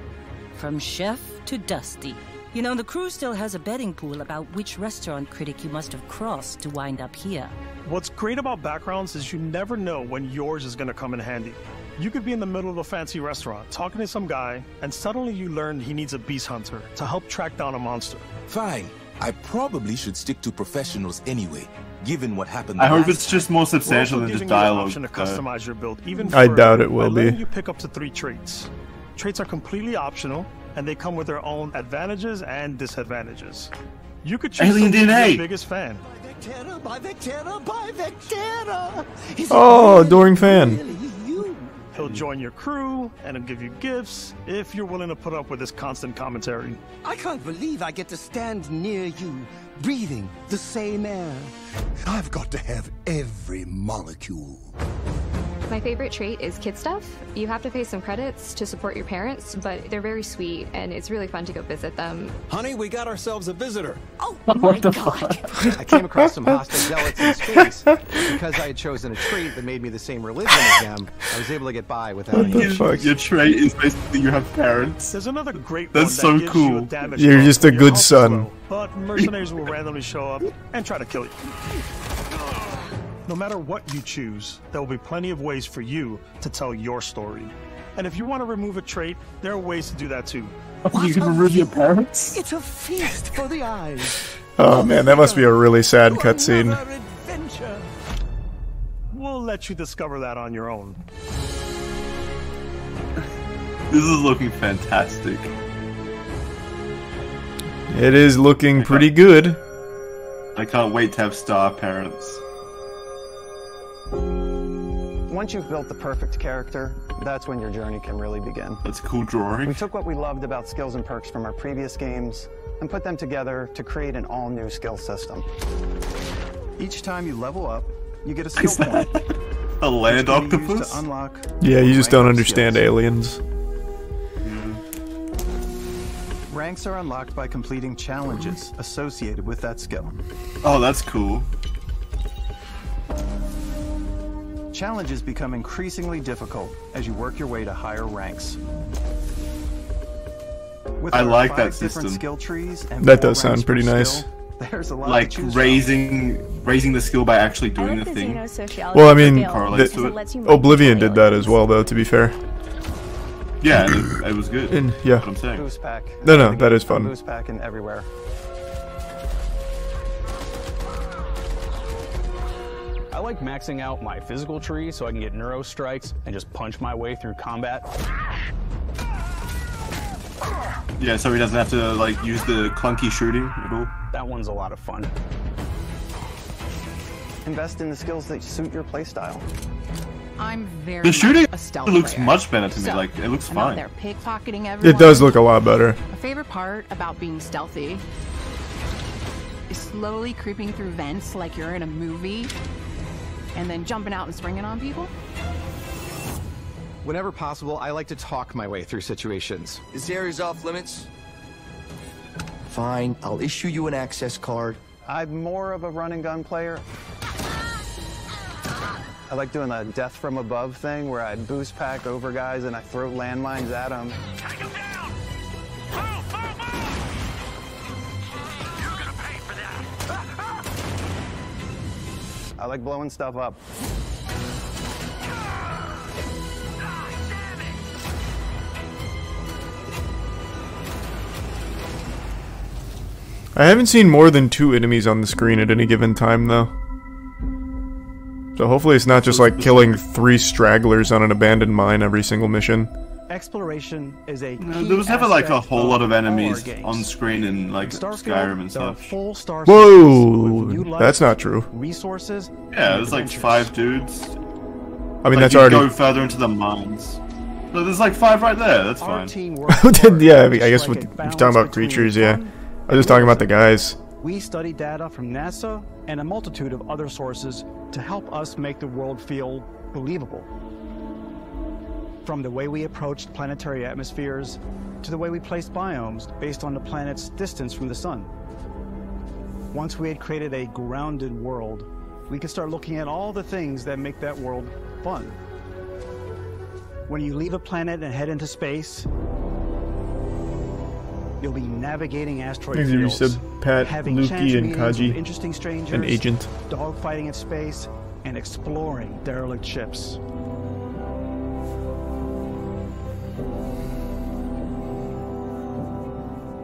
From chef to dusty. You know, the crew still has a betting pool about which restaurant critic you must have crossed to wind up here. What's great about backgrounds is you never know when yours is going to come in handy. You could be in the middle of a fancy restaurant talking to some guy, and suddenly you learn he needs a beast hunter to help track down a monster. Fine. I probably should stick to professionals anyway, given what happened. I hope it's just more substantial than just dialogue. Option to customize your build even I doubt it will be. You pick up to 3 traits. Traits are completely optional, and they come with their own advantages and disadvantages. You could choose Alien DNA. Your biggest fan. Oh, adoring fan. He'll join your crew, and he'll give you gifts if you're willing to put up with his constant commentary. I can't believe I get to stand near you, breathing the same air. I've got to have every molecule. My favorite trait is kid stuff. You have to pay some credits to support your parents, but they're very sweet, and it's really fun to go visit them. Honey, we got ourselves a visitor. Oh What the fuck? I came across some hostile zealots in space. Because I had chosen a trait that made me the same religion as them, I was able to get by without What any the issues. fuck? Your trait is basically you have parents. There's another great That's one so that gives cool. you a damage You're buff just when a your good health is son. low, but mercenaries will randomly show up and try to kill you. No matter what you choose, there will be plenty of ways for you to tell your story. And if you want to remove a trait, there are ways to do that too. You can remove your parents? It's a feast for the eyes. Oh man, that must be a really sad cutscene. Adventure. We'll let you discover that on your own. This is looking fantastic. It is looking pretty good. I can't wait to have star parents. Once you've built the perfect character, that's when your journey can really begin. That's a cool drawing. We took what we loved about skills and perks from our previous games and put them together to create an all-new skill system. Each time you level up, you get a skill point. A land which can be used octopus? to unlock Yeah, you just don't rank understand skills. aliens. Ranks are unlocked by completing challenges associated with that skill. Oh, that's cool. Challenges become increasingly difficult as you work your way to higher ranks. With I our like 5 that different system. skill trees and That 4 does sound ranks per pretty nice. skill, there's a lot Like to choose raising the skill by actually doing the thing. Well, I mean, correlates to it. Oblivion did that as well, though, to be fair. Yeah, it was good. And, yeah. That's what I'm saying. Boost pack. No, that is fun. Boost pack and everywhere. I like maxing out my physical tree so I can get neuro strikes and just punch my way through combat. Yeah, so he doesn't have to like use the clunky shooting at all. That one's a lot of fun. Invest in the skills that suit your playstyle. I'm very The shooting much a stealth looks player. much better to me. So, Like it looks I'm out fine. there pickpocketing everyone. It does look a lot better. My favorite part about being stealthy is slowly creeping through vents like you're in a movie, and then jumping out and springing on people. Whenever possible, I like to talk my way through situations. This area's off limits. Fine, I'll issue you an access card. I'm more of a run and gun player. I like doing the death from above thing where I boost pack over guys and I throw landmines at them. I like blowing stuff up. I haven't seen more than 2 enemies on the screen at any given time, though. So hopefully it's not just like killing 3 stragglers on an abandoned mine every single mission. Exploration is a No, key there was never like a aspect whole lot of all our enemies games. on screen in like Skyrim and There are stuff. full star Whoa! systems with new That's life, not true. Resources. Yeah, and there's like adventures. 5 dudes. I mean, Like, that's you already... go further into the mines. So there's like 5 right there. That's fine. Yeah, I guess with, if you're talking about creatures, yeah. I was just talking about the guys. We study data from NASA and a multitude of other sources to help us make the world feel believable. From the way we approached planetary atmospheres to the way we placed biomes based on the planet's distance from the sun. Once we had created a grounded world, we could start looking at all the things that make that world fun. When you leave a planet and head into space, you'll be navigating asteroid Thanks, you fields, said Pat, having Lukey, chance and meetings with Kaji, interesting strangers, and Agent. dogfighting in space, and exploring derelict ships.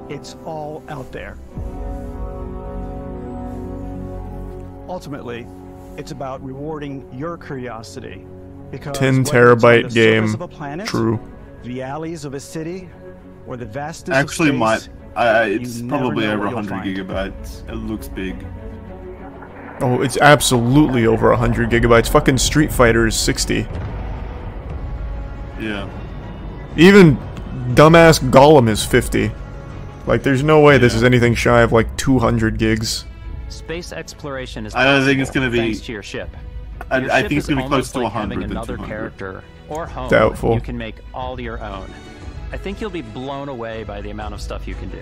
It's all out there. Ultimately, it's about rewarding your curiosity. Because 10 whether it's on terabyte the game. surface of a planet, True. the alleys of a city, or the vastness Actually, of space, it's you never probably know over what you'll 100 find. gigabytes. It looks big. Oh, it's absolutely over 100 gigabytes. Fucking Street Fighter is 60. Yeah. Even dumbass Gollum is 50. Like, there's no way this is anything shy of like 200 gigs. Space exploration is I don't think it's possible gonna be- thanks to your ship. I think it's going gonna be close to 100 having than another 200. character or home Doubtful. you can make all your own. I think you'll be blown away by the amount of stuff you can do.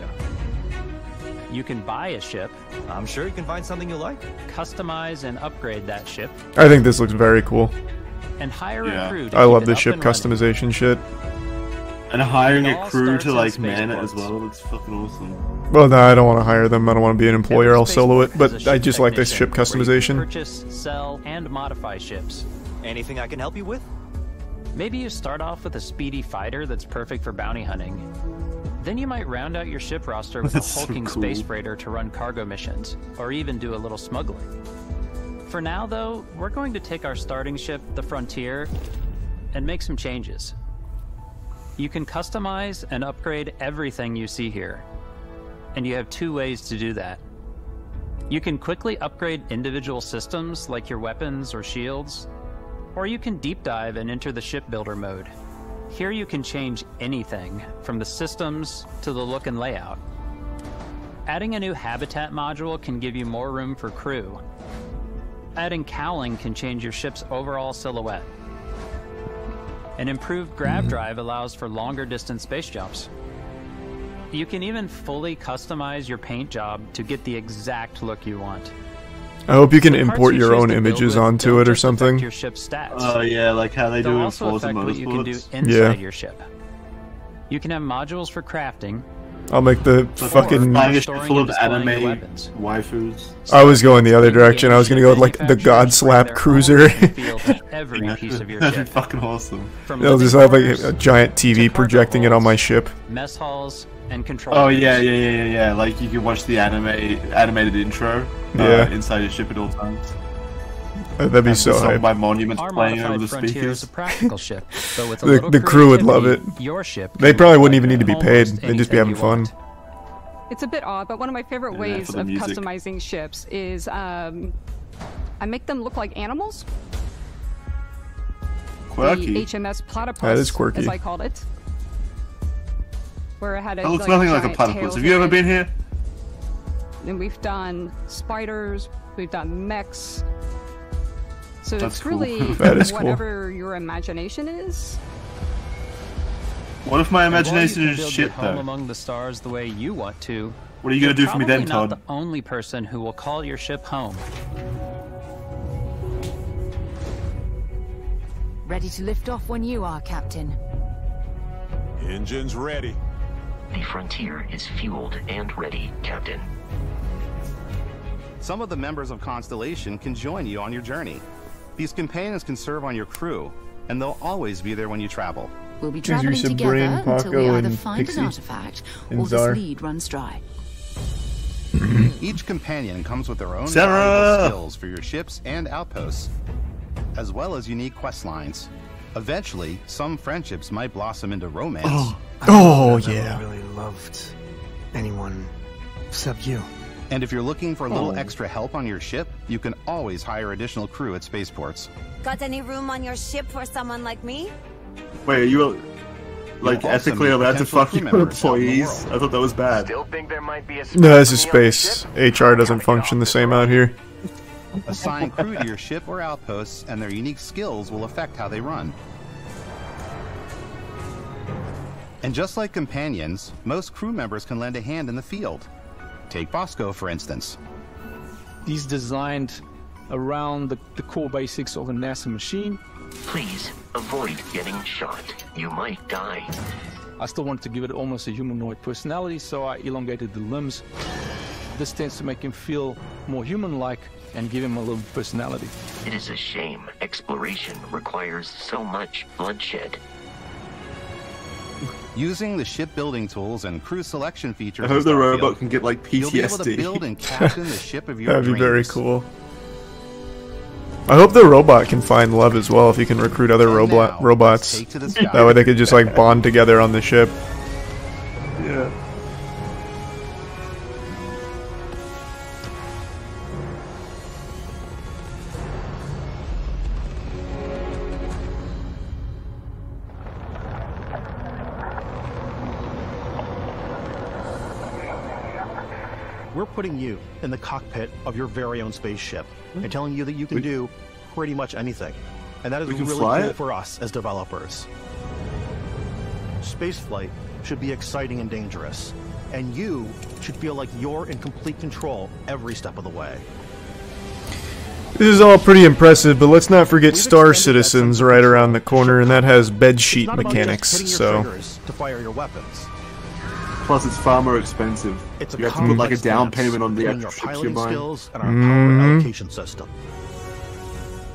You can buy a ship. I'm sure you can find something you like. Customize and upgrade that ship. I think this looks very cool. And hire a crew to I keep love it the up ship and running. customization shit. And hiring It a all crew starts to in like man it as spaceports. well looks fucking awesome. Well, no, I don't want to hire them. I don't want to be an employer. I'll solo it. Spaceport is But a I just like this ship technician where you can customization. Purchase, sell, and modify ships. Anything I can help you with? Maybe you start off with a speedy fighter that's perfect for bounty hunting. Then you might round out your ship roster with a That's so hulking cool. space freighter to run cargo missions, or even do a little smuggling. For now, though, we're going to take our starting ship, the Frontier, and make some changes. You can customize and upgrade everything you see here, and you have two ways to do that. You can quickly upgrade individual systems like your weapons or shields, or you can deep dive and enter the shipbuilder mode. Here you can change anything, from the systems to the look and layout. Adding a new habitat module can give you more room for crew. Adding cowling can change your ship's overall silhouette. An improved grav drive allows for longer distance space jumps. You can even fully customize your paint job to get the exact look you want. I hope you can The parts import you your choose own to build images with onto don't it or just affect something. your ship's stats. Oh yeah, like how they They'll do in also Forza affect what you can do Motorsports. inside your ship. You can have modules for crafting. I'll make the So fucking... buying a ship storing full and of displaying anime your weapons. waifus. I was going the other direction. I was going to go with, like, the God Slap Cruiser. Every piece of your That'd be ship. fucking awesome. From They'll living just have, like, quarters a giant TV projecting it on my ship. mess halls, and control Oh rooms. yeah. Like you can watch the animated intro Yeah. inside your ship at all times. That'd be And so the song hype. by Monuments Our playing modified over the Frontier speakers. is a practical ship, but with a The, little the crew would love it. creativity, your ship They can probably look wouldn't like even need to be paid. almost They'd just be anything having you fun. want. It's a bit odd, but one of my favorite Yeah, ways for the of music. customizing ships is I make them look like animals. Quirky. The HMS Platypus, That is quirky. as I called it. Where it had a That looks nothing like a giant platypus. tail Have you ever thing. been here? And we've done spiders, we've done mechs. So That's it's cool. really That is cool. whatever your imagination is. What if my And while you imagination can is build shit your home though? among the stars the way you want to, What are you gonna you're do for me then, probably not Todd? the only person who will call your ship home. Ready to lift off when you are, Captain. Engines ready. The Frontier is fueled and ready, Captain. Some of the members of Constellation can join you on your journey. These companions can serve on your crew, and they'll always be there when you travel. We'll be Here's your traveling together Brain, until we Paco, either and find Pixie, an artifact and or Czar. this lead runs dry. Each companion comes with their own Sarah! valuable skills for your ships and outposts, as well as unique quest lines. Eventually, some friendships might blossom into romance. Oh, yeah. I really loved anyone except you. And if you're looking for a little Oh. extra help on your ship, you can always hire additional crew at spaceports. Got any room on your ship for someone like me? Wait, are you like You'll also ethically meet allowed to potential fuck crew your members out in the employees? world. I thought that was bad. Still think there might be a No, this is space. HR doesn't function the same out here. Assign crew to your ship or outposts, and their unique skills will affect how they run. And just like companions, most crew members can lend a hand in the field. Take Bosco, for instance. He's designed around the core basics of a NASA machine. Please avoid getting shot. You might die. I still wanted to give it almost a humanoid personality, so I elongated the limbs. This tends to make him feel more human-like and give him a little personality. It is a shame exploration requires so much bloodshed. Using the shipbuilding tools and crew selection features I hope in the Starfield, robot can get like PTSD. you'll be able to build and captain the ship of your That'd be dreams. very cool. I hope the robot can find love as well if you can recruit other robots. take to the sky. That way they could just like bond together on the ship. Yeah. We're putting you in the cockpit of your very own spaceship and telling you that you can do pretty much anything. And that is We can really fly cool it? for us as developers. Spaceflight should be exciting and dangerous. And you should feel like you're in complete control every step of the way. This is all pretty impressive, but let's not forget Star Citizen's right around the corner, and that has bedsheet mechanics, so... to fire your weapons. Plus, it's far more expensive. It's a You have to put like a complex down dance payment on the between your extra ships you're piloting buying. skills and our power allocation system.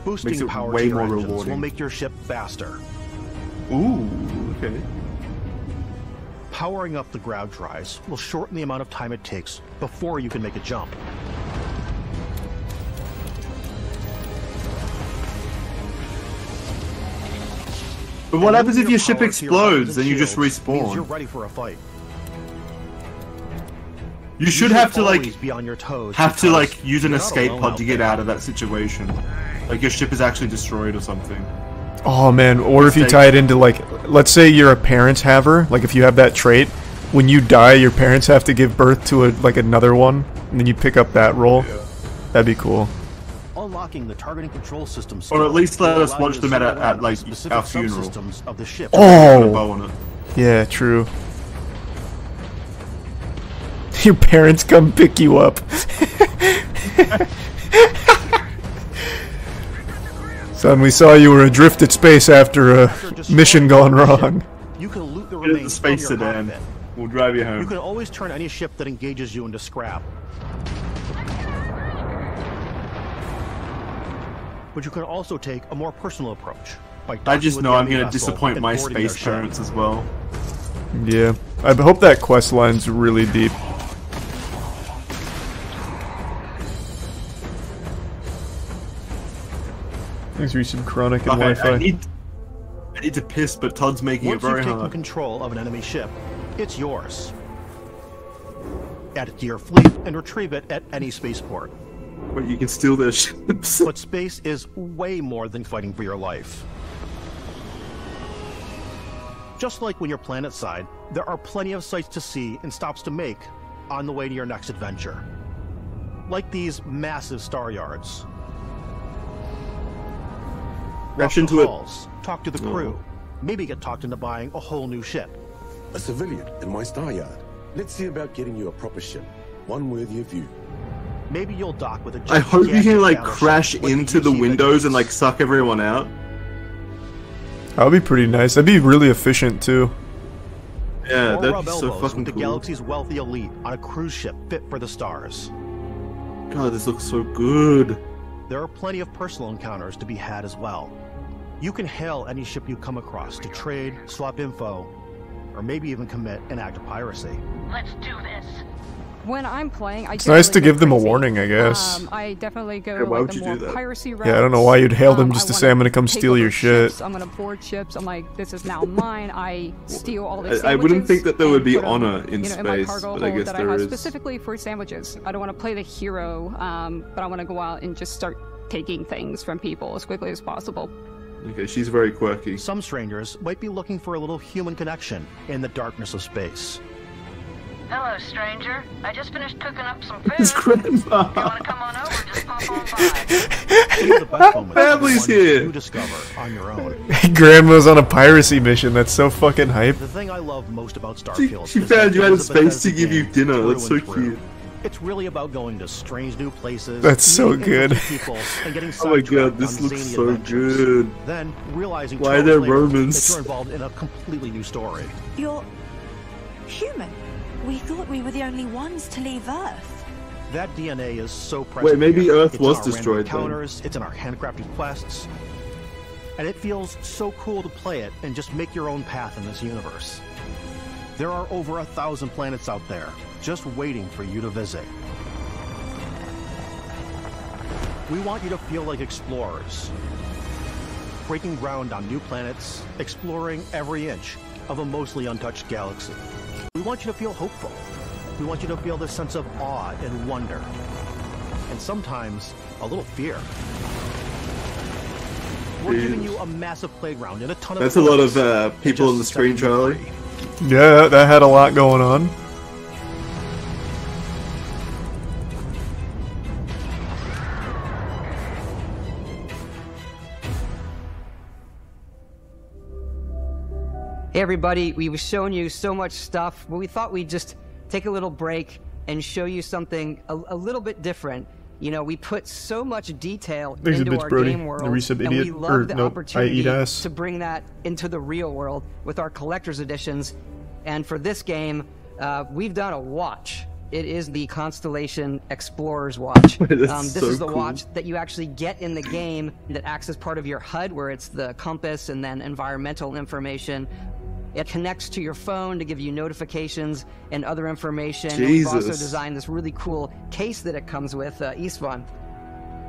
Boosting Makes it power way to your more engines rewarding. will make your ship faster. Ooh, okay. Powering up the ground drives will shorten the amount of time it takes before you can make a jump. But what happens if Adding your ship power to your explodes weapons and you just shields means you're respawn? ready for a fight. You should have to like always be on your toes have to because like use an you're not escape alone pod out to get there. out of that situation. Like your ship is actually destroyed or something. Oh man, or if you tie it into like, let's say you're a parents haver, like if you have that trait, when you die your parents have to give birth to like another one, and then you pick up that role. That'd be cool. Unlocking the targeting control system Or at least let will us allow watch you to them zero in at on like specific our funeral. subsystems of the ship. Put a bow Oh! on it. Yeah, true. Your parents come pick you up. Son, we saw you were adrift at space after a mission gone wrong. You can loot the Get in the remains space from your sedan. cockpit. We'll drive you You home. can always turn any ship that engages you into scrap. But you can also take a more personal approach. By I docking just with know the I'm enemy gonna vessel disappoint and my boarding their space ship. parents as well. Yeah, I hope that quest line's really deep. Thanks for some chronic and Okay, Wi-Fi. I need to piss, but Todd's making Once it very you've taken hard. control of an enemy ship, it's yours. Add it to your fleet and retrieve it at any spaceport. But you can steal their ships. But space is way more than fighting for your life. Just like when you're planetside, there are plenty of sights to see and stops to make on the way to your next adventure. Like these massive star yards. Crash Walk the into it. halls, talk to the crew, maybe get talked into buying a whole new ship. A civilian in my star yard. Let's see about getting you a proper ship. One worthy of you. Maybe you'll dock with a I hope you can like gigantic crash battleship with into the UC windows and like suck everyone out. That would be pretty nice. That'd be really efficient too. Yeah, or that'd rub be so elbows fucking with the cool. galaxy's wealthy elite on a cruise ship fit for the stars. God, this looks so good. There are plenty of personal encounters to be had as well. You can hail any ship you come across to trade, swap info, or maybe even commit an act of piracy. Let's do this. When I'm playing, It's nice to give them a warning, I guess. I definitely go Yeah, why like would the you more do that? piracy route. Yeah, I don't know why you'd hail them just to say I'm gonna come steal your shit. I'm gonna board ships. I'm like, this is now mine. I steal all these. I wouldn't think that there would be sandwiches and put 'em, honor in in my space, cargo but I hold guess that there I have is. specifically for sandwiches. I don't want to play the hero, but I want to go out and just start taking things from people as quickly as possible. Okay, she's very quirky. Some strangers might be looking for a little human connection in the darkness of space. Hello, stranger. I just finished cooking up some food. His grandma. If you want to come on over, just pop on by. Some of the best moments are the Family's ones here. you discover on your own. Grandma's on a piracy mission. That's so fucking hype. The thing I love most about Starfield She is found that you out of Elizabeth space to has the give you game dinner. through That's so and through. cute. It's really about going to strange new places. That's so meeting good. interesting people, and getting Oh my sidetracked god, this on looks zany so adventures. good. Then realizing Why are 12 there later Romans? that you're involved in a completely new story. You're human. We thought we were the only ones to leave Earth. That DNA is so present. Wait, maybe here. Earth It's in was our random destroyed then. encounters, it's in our handcrafted quests, and it feels so cool to play it and just make your own path in this universe. There are over 1,000 planets out there, just waiting for you to visit. We want you to feel like explorers, breaking ground on new planets, exploring every inch of a mostly untouched galaxy. We want you to feel hopeful. We want you to feel this sense of awe and wonder, and sometimes a little fear. We're giving you a massive playground and a ton of That's a lot toys of people on the just screen, setting you Charlie. free. Yeah, that had a lot going on. Hey everybody, we were showing you so much stuff, but we thought we'd just take a little break and show you something a little bit different. You know, we put so much detail into our game world, and we love the opportunity to bring that into the real world with our collector's editions. And for this game, we've done a watch. It is the Constellation Explorer's Watch. This is the watch that you actually get in the game that acts as part of your HUD, where it's the compass and then environmental information. It connects to your phone to give you notifications and other information. And we've also designed this really cool case that it comes with, Istvan.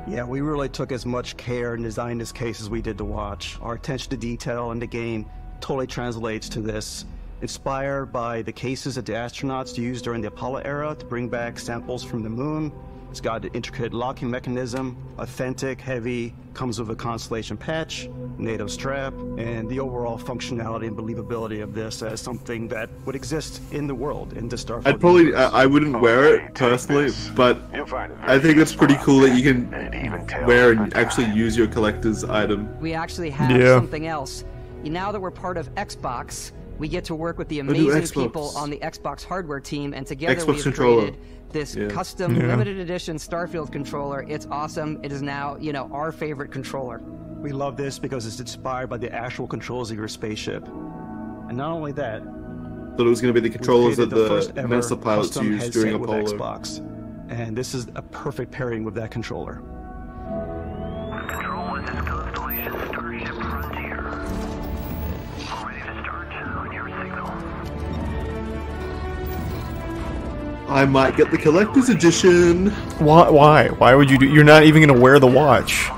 Yeah, we really took as much care in designing this case as we did the watch. Our attention to detail in the game totally translates to this. Inspired by the cases that the astronauts used during the Apollo era to bring back samples from the moon. It's got an intricate locking mechanism, authentic, heavy, comes with a Constellation patch, NATO strap, and the overall functionality and believability of this as something that would exist in the world, in the Starfield I wouldn't wear it personally, but I think it's pretty cool that you can wear and actually use your collector's item. We actually have something else. Now that we're part of Xbox, we get to work with the amazing people on the Xbox hardware team, and together we've created this custom limited edition Starfield controller. It's awesome. It is now, you know, our favorite controller. We love this because it's inspired by the actual controls of your spaceship. And not only that, thought it was going to be the controllers that the NASA pilots used during Apollo. Xbox. And this is a perfect pairing with that controller. Control, this is Constellation Starship Frontier. Ready to start on your signal. I might get the collector's edition. Why? Why would you do? You're not even gonna wear the watch.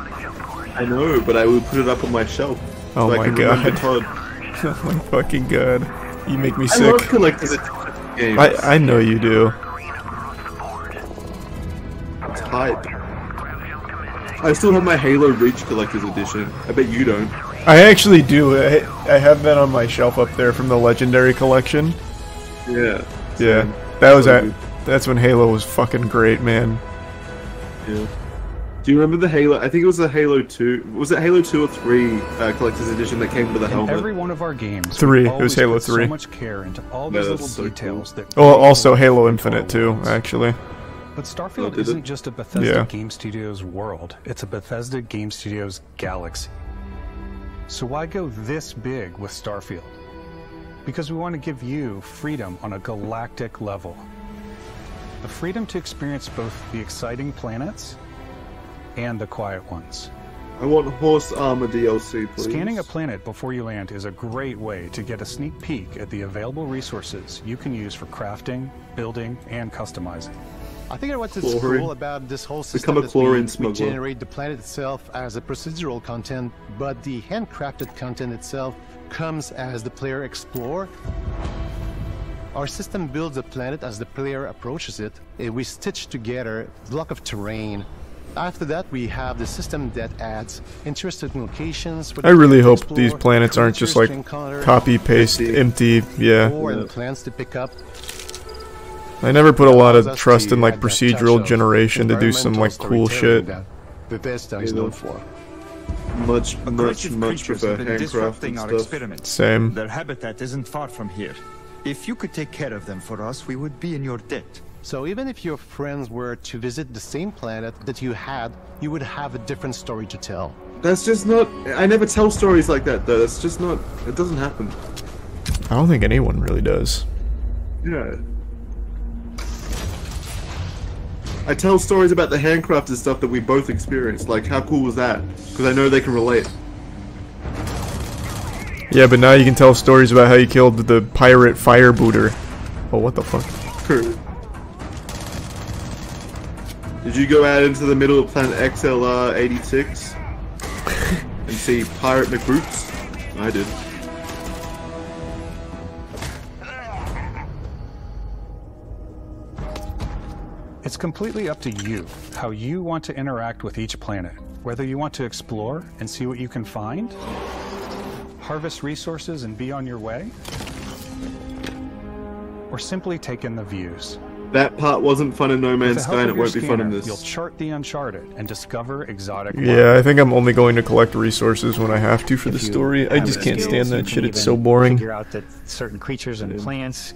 I know, but I would put it up on my shelf. Oh so my god! Oh my fucking god! You make me sick. I love collector's edition games. I know you do. It's hype. I still have my Halo Reach collector's edition. I bet you don't. I actually do. I have that on my shelf up there from the Legendary Collection. Yeah. Yeah. That was that's when Halo was fucking great, man. Yeah. Do you remember the Halo? I think it was the Halo 2. Was it Halo 2 or 3 collector's edition that came with the helmet? In every one of our games, 3. It was Halo 3. So much care into all those little details that. Oh, also Halo Infinite too, actually. But Starfield isn't just a Bethesda Game Studios world. It's a Bethesda Game Studios galaxy. So why go this big with Starfield? Because we want to give you freedom on a galactic level. The freedom to experience both the exciting planets and the quiet ones. I want Horse Armor DLC, please. Scanning a planet before you land is a great way to get a sneak peek at the available resources you can use for crafting, building, and customizing. I think what's cool about this whole system is we generate the planet itself as a procedural content, but the handcrafted content itself comes as the player explore. Our system builds the planet as the player approaches it. We stitch together a block of terrain. After that, we have the system that adds interesting locations. I really hope these planets aren't just like copy paste empty. Yeah. And plants to pick up. I never put a lot of trust in like procedural generation to do some like cool shit. Bethesda is known for. Much of a disrupting our experiments. Same. Their habitat isn't far from here. If you could take care of them for us, we would be in your debt. So even if your friends were to visit the same planet that you had, you would have a different story to tell. That's just not... I never tell stories like that, though. That's just not... It doesn't happen. I don't think anyone really does. Yeah. I tell stories about the handcrafted stuff that we both experienced. Like, how cool was that? Because I know they can relate. Yeah, but now you can tell stories about how you killed the pirate firebooter. Oh, what the fuck? Did you go out into the middle of planet XLR 86 and see Pirate McRoots? I did. It's completely up to you how you want to interact with each planet. Whether you want to explore and see what you can find, harvest resources and be on your way, or simply take in the views. that part wasn't fun in No Man's Sky, and it won't be fun in this. You'll chart the uncharted and discover exotic. Yeah, I think I'm only going to collect resources when I have to for the story. I just can't stand that shit. It's so boring. Figure out that certain creatures and plants,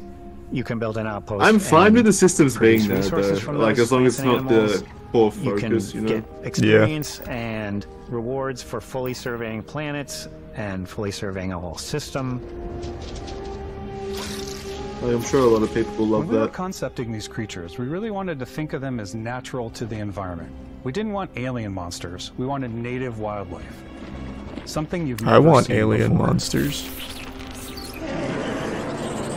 you can build an outpost. I'm fine with the systems being there, though. Like, as long as it's not the core focus, you know? Get experience and rewards for fully surveying planets and fully surveying a whole system. I'm sure a lot of people will love when we were that. concepting these creatures, we really wanted to think of them as natural to the environment. We didn't want alien monsters. We wanted native wildlife. Something you've never I want seen alien before. monsters.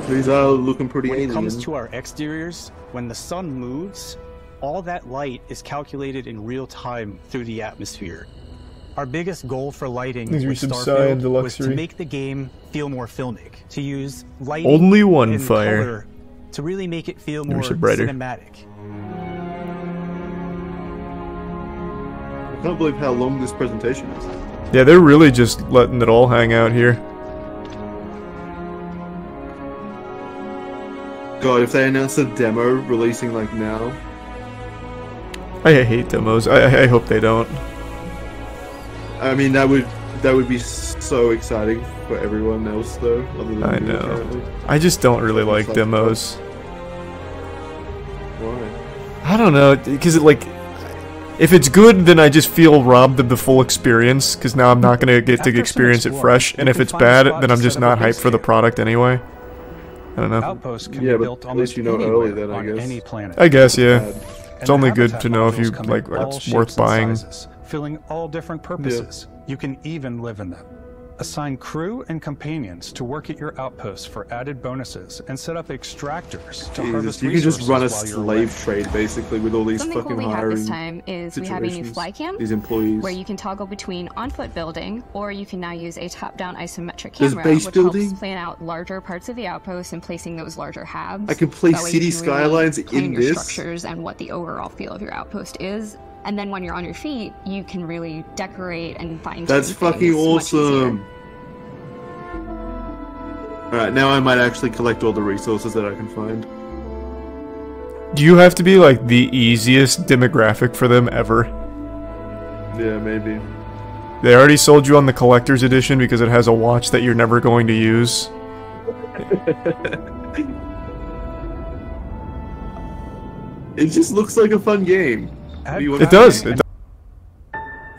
These are looking pretty When alien. it comes to our exteriors, when the sun moves, all that light is calculated in real time through the atmosphere. Our biggest goal for lighting with Starfield was to make the game feel more filmic, to use lighting Only one and fire. color to really make it feel more There's a brighter. cinematic. I can't believe how long this presentation is. Yeah, they're really just letting it all hang out here. God, if they announce a demo releasing like now. I hate demos. I hope they don't. I mean, that would be so exciting for everyone else, though. Other than I me, know. apparently. I just don't really like like demos. Why? I don't know, because like, if it's good, then I just feel robbed of the full experience, because now I'm not going to get to experience it fresh, and if it's bad, then I'm just not hyped for the product anyway. I don't know. Outposts can Yeah, be but built at least you know anywhere early then, I on guess. any planet. I guess, yeah. It's And only the good habitat to know if modules you, come in like, all it's shapes worth and buying. sizes, filling all different purposes. You can even live in them. Assign crew and companions to work at your outposts for added bonuses, and set up extractors to Jesus, harvest you can just resources run a while you're away. slave trade, basically, with all these Something fucking cool we have hiring this time is we have a new situations. fly cam, These employees. where you can toggle between on-foot building, or you can now use a top-down isometric There's camera, base which building? helps plan out larger parts of the outpost and placing those larger halves. I can place That way city you can really skylines plan in your this? structures and what the overall feel of your outpost is. And then when you're on your feet, you can really decorate and fine-tune That's fucking things much easier. awesome. Alright, now I might actually collect all the resources that I can find. Do you have to be like the easiest demographic for them ever? Yeah, maybe. They already sold you on the collector's edition because it has a watch that you're never going to use. It just looks like a fun game. It does. It does.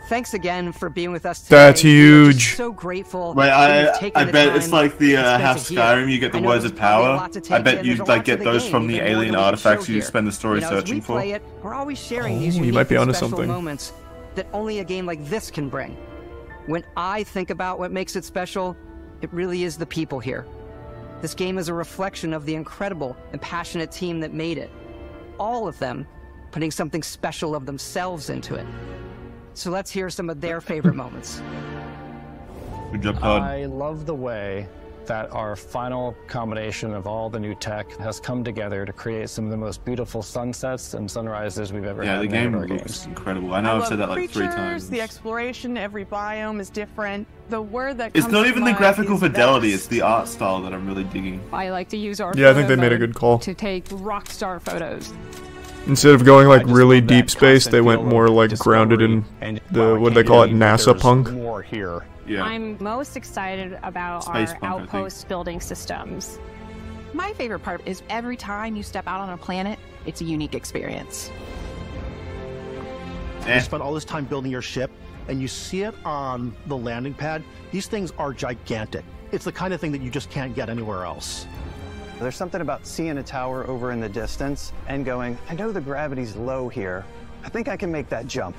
Thanks again for being with us today. That's huge. So grateful. Right, that you've taken I the bet time it's like the to spend half it here. Skyrim. You get the I know words there's of probably a power. lot to take I bet in. you There's a lot like to get the those game, from the even more alien than we can artifacts show you here. spend the story You know, as searching we for. play it, we're always sharing these Oh, you unique might be and onto special something. moments that only a game like this can bring. When I think about what makes it special, it really is the people here. This game is a reflection of the incredible and passionate team that made it. All of them putting something special of themselves into it. So let's hear some of their favorite moments. Good job, Todd. I love the way that our final combination of all the new tech has come together to create some of the most beautiful sunsets and sunrises we've ever Yeah, had the in any game of our looks games. incredible. I know I've said that like 3 creatures, times. The exploration, every biome is different. The word that It's comes not to even the mind graphical is fidelity, vast. it's the art style that I'm really digging. I like to use our Yeah, I think photo they made a mode good call. to take rock star photos. Instead of going like really deep space, they went more like grounded in the, what do they call it, NASA punk? More here. Yeah. I'm most excited about Space our punk, I think. outpost building systems. My favorite part is every time you step out on a planet, it's a unique experience. You spend all this time building your ship, and you see it on the landing pad. These things are gigantic. It's the kind of thing that you just can't get anywhere else. There's something about seeing a tower over in the distance and going, I know the gravity's low here. I think I can make that jump.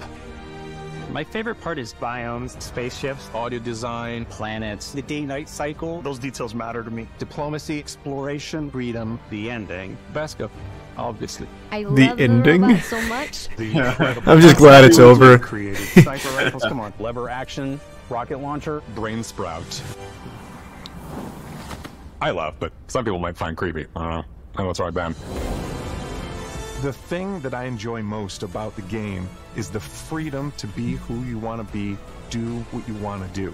My favorite part is biomes, spaceships, audio design, planets, the day-night cycle. Those details matter to me. Diplomacy, exploration, freedom, the ending. Vasco, obviously. I The love ending? the robot so much. I'm just glad it's over. Sniper rifles, come on. Lever action, rocket launcher. Brain sprout. I love, but some people might find creepy. I don't know. I know it's right, Ben. The thing that I enjoy most about the game is the freedom to be who you want to be, do what you want to do.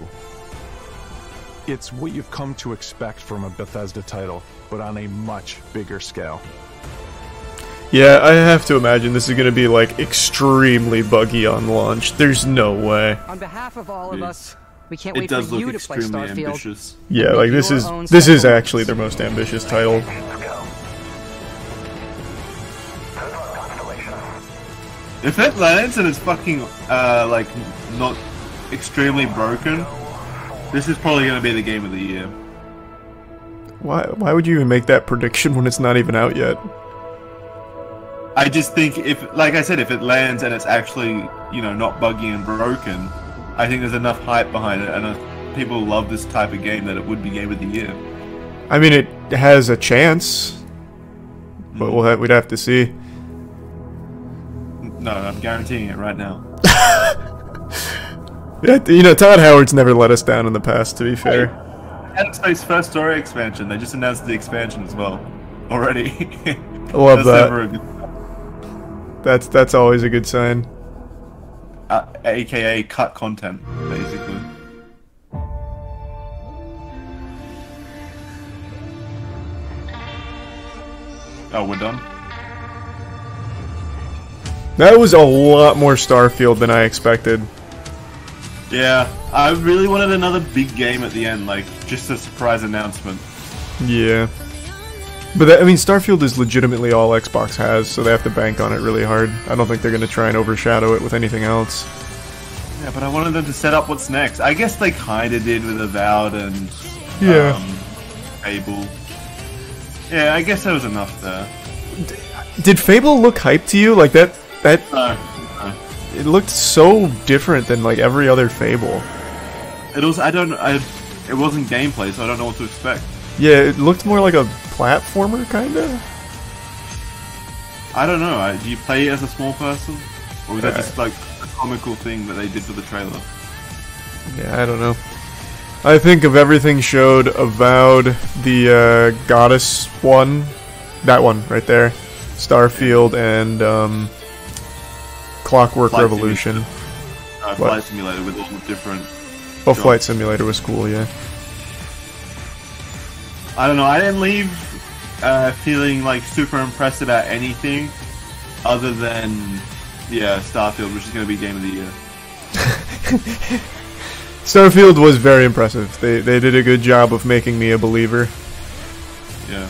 It's what you've come to expect from a Bethesda title, but on a much bigger scale. Yeah, I have to imagine this is going to be like extremely buggy on launch. There's no way. On behalf of all of us, we can't wait for you to play Starfield. Ambitious. Yeah, like this is actually their most ambitious title. If it lands and it's fucking like not extremely broken, this is probably going to be the game of the year. Why would you even make that prediction when it's not even out yet? I just think if, like I said, if it lands and it's actually, you know, not buggy and broken, I think there's enough hype behind it, and people love this type of game that it would be game of the year. I mean, it has a chance, but we'd have to see. No, I'm guaranteeing it right now. Yeah, you know, Todd Howard's never let us down in the past, to be fair. Dead Space first story expansion. They just announced the expansion as well already. I love that. That's always a good sign. AKA cut content, basically. Oh, we're done? That was a lot more Starfield than I expected. Yeah, I really wanted another big game at the end, like, just a surprise announcement. Yeah. But that, I mean, Starfield is legitimately all Xbox has, so they have to bank on it really hard. I don't think they're going to try and overshadow it with anything else. Yeah, but I wanted them to set up what's next. I guess they kinda did with Avowed and... Fable. Yeah, I guess that was enough there. Did Fable look hype to you? Like, that... No. It looked so different than, like, every other Fable. It was... it wasn't gameplay, so I don't know what to expect. Yeah, it looked more like a platformer, kinda? I don't know. Do you play as a small person? Or was that just, like, a comical thing that they did for the trailer? Yeah, I don't know. I think of everything showed, Avowed, the, Goddess one. That one, right there. Starfield, and, Clockwork Revolution. Flight Simulator with all the different... Oh, Flight Simulator was cool, yeah. I don't know, I didn't leave feeling like super impressed about anything other than, yeah, Starfield, which is going to be Game of the Year. Starfield was very impressive. They did a good job of making me a believer. Yeah.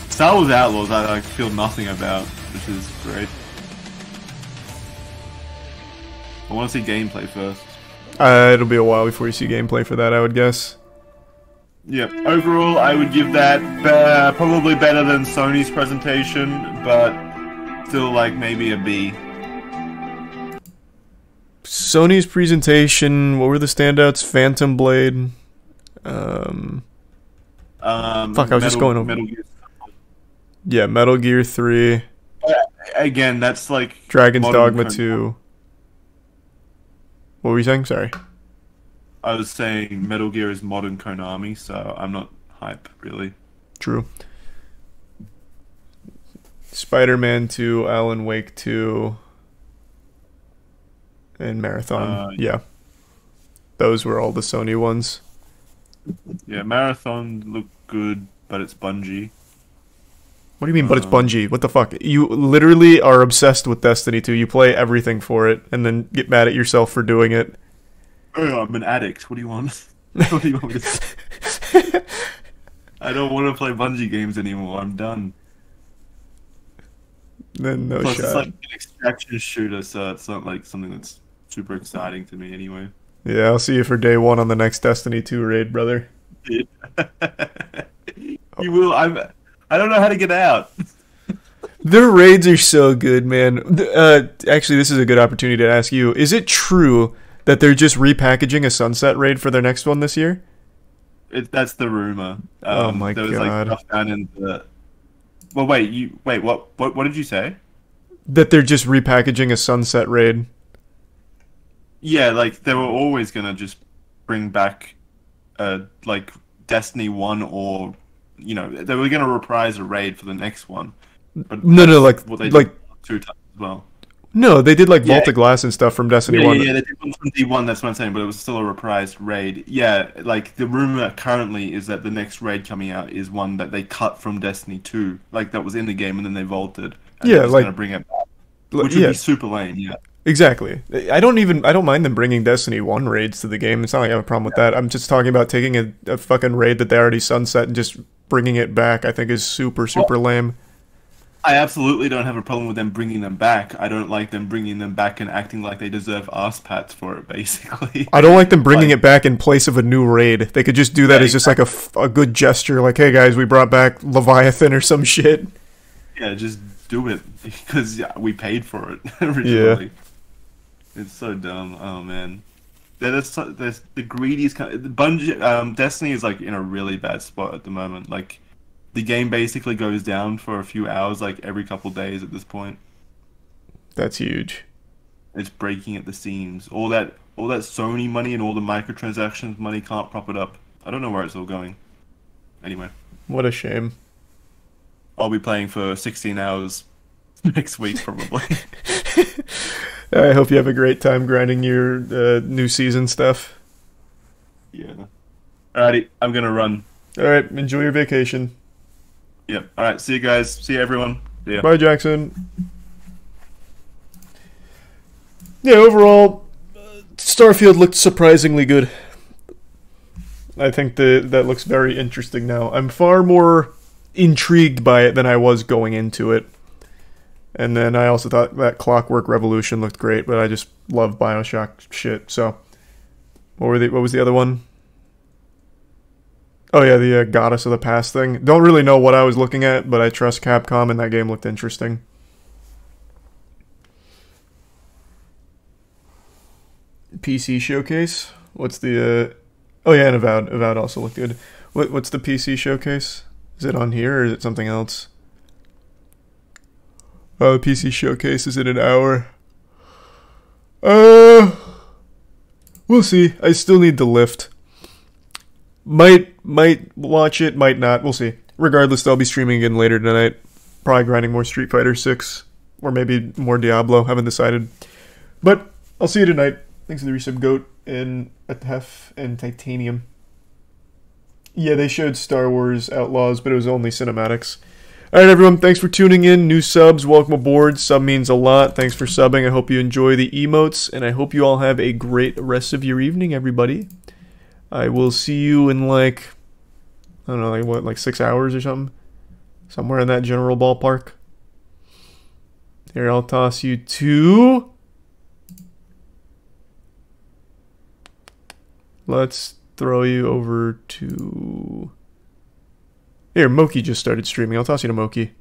Star Wars Outlaws I feel nothing about, which is great. I want to see gameplay first. It'll be a while before you see gameplay for that, I would guess. Yeah, overall I would give that probably better than Sony's presentation, but still like maybe a B. Sony's presentation, what were the standouts? Phantom Blade. Fuck, I was just going over. Metal Gear. Yeah, Metal Gear 3. Again, that's like Dragon's Dogma 2. What were you saying? Sorry. I was saying Metal Gear is modern Konami, so I'm not hype, really. True. Spider-Man 2, Alan Wake 2, and Marathon. Yeah. Those were all the Sony ones. Yeah, Marathon looked good, but it's Bungie. What do you mean, but it's Bungie? What the fuck? You literally are obsessed with Destiny 2. You play everything for it, and then get mad at yourself for doing it. Oh, I'm an addict. What do you want? What do you want me to say? I don't want to play Bungie games anymore. I'm done. Then no Plus, shot. it's like an extraction shooter, so it's not like something that's super exciting to me anyway. Yeah, I'll see you for day one on the next Destiny 2 raid, brother. You will. I don't know how to get out. Their raids are so good, man. Actually, this is a good opportunity to ask you. Is it true that they're just repackaging a Sunset raid for their next one this year? That's the rumor. Oh my there was god! Like stuff down in the... Well, wait. What did you say? That they're just repackaging a Sunset raid. Yeah, like they were always gonna just bring back, like Destiny 1, or you know, they were gonna reprise a raid for the next one. But No, like what they like did 2 times as well. No, they did like Vault of Glass and stuff from Destiny 1. Yeah, they did one from D1, that's what I'm saying, but it was still a reprised raid. Yeah, like the rumor currently is that the next raid coming out is one that they cut from Destiny 2, like that was in the game and then they vaulted. And Yeah, they're just like gonna bring it back, which would be super lame. Yeah, exactly. I don't mind them bringing Destiny 1 raids to the game. It's not like I have a problem with that. I'm just talking about taking a fucking raid that they already sunset and just bringing it back. I think is super lame. I absolutely don't have a problem with them bringing them back. I don't like them bringing them back and acting like they deserve arse pats for it, basically. I don't like them bringing it back in place of a new raid. They could just do that as just like a good gesture, like, hey guys, we brought back Leviathan or some shit. Yeah, just do it, because we paid for it originally. Yeah. It's so dumb. Oh, man. That's the greediest kind of... Bungie, Destiny is, like, in a really bad spot at the moment. Like, the game basically goes down for a few hours, like, every couple days at this point. That's huge. It's breaking at the seams. All that Sony money and all the microtransactions money can't prop it up. I don't know where it's all going. Anyway. What a shame. I'll be playing for 16 hours next week, probably. I hope you have a great time grinding your new season stuff. Yeah. Alrighty, I'm gonna run. Alright, enjoy your vacation. Yep. Alright, see you guys. See you, everyone. Yeah. Bye, Jackson. Yeah, overall, Starfield looked surprisingly good. I think that looks very interesting now. I'm far more intrigued by it than I was going into it. And then I also thought that Clockwork Revolution looked great, but I just love BioShock shit. So, what was the other one? Oh yeah, the Goddess of the Past thing. Don't really know what I was looking at, but I trust Capcom, and that game looked interesting. PC showcase. What's the? Oh yeah, and Avowed also looked good. What's the PC showcase? Is it on here or is it something else? Oh, the PC showcase is in an hour. We'll see. I still need the lift. Might watch it, might not. We'll see. Regardless, I'll be streaming again later tonight. Probably grinding more Street Fighter 6 or maybe more Diablo. Haven't decided. But I'll see you tonight. Thanks for the resub, Goat and Atef and Titanium. Yeah, they showed Star Wars Outlaws, but it was only cinematics. Alright, everyone, thanks for tuning in. New subs, welcome aboard. Sub means a lot. Thanks for subbing. I hope you enjoy the emotes, and I hope you all have a great rest of your evening, everybody. I will see you in like, I don't know, like 6 hours or something? Somewhere in that general ballpark. Here, I'll toss you to... Let's throw you over to... Here, Moki just started streaming. I'll toss you to Moki.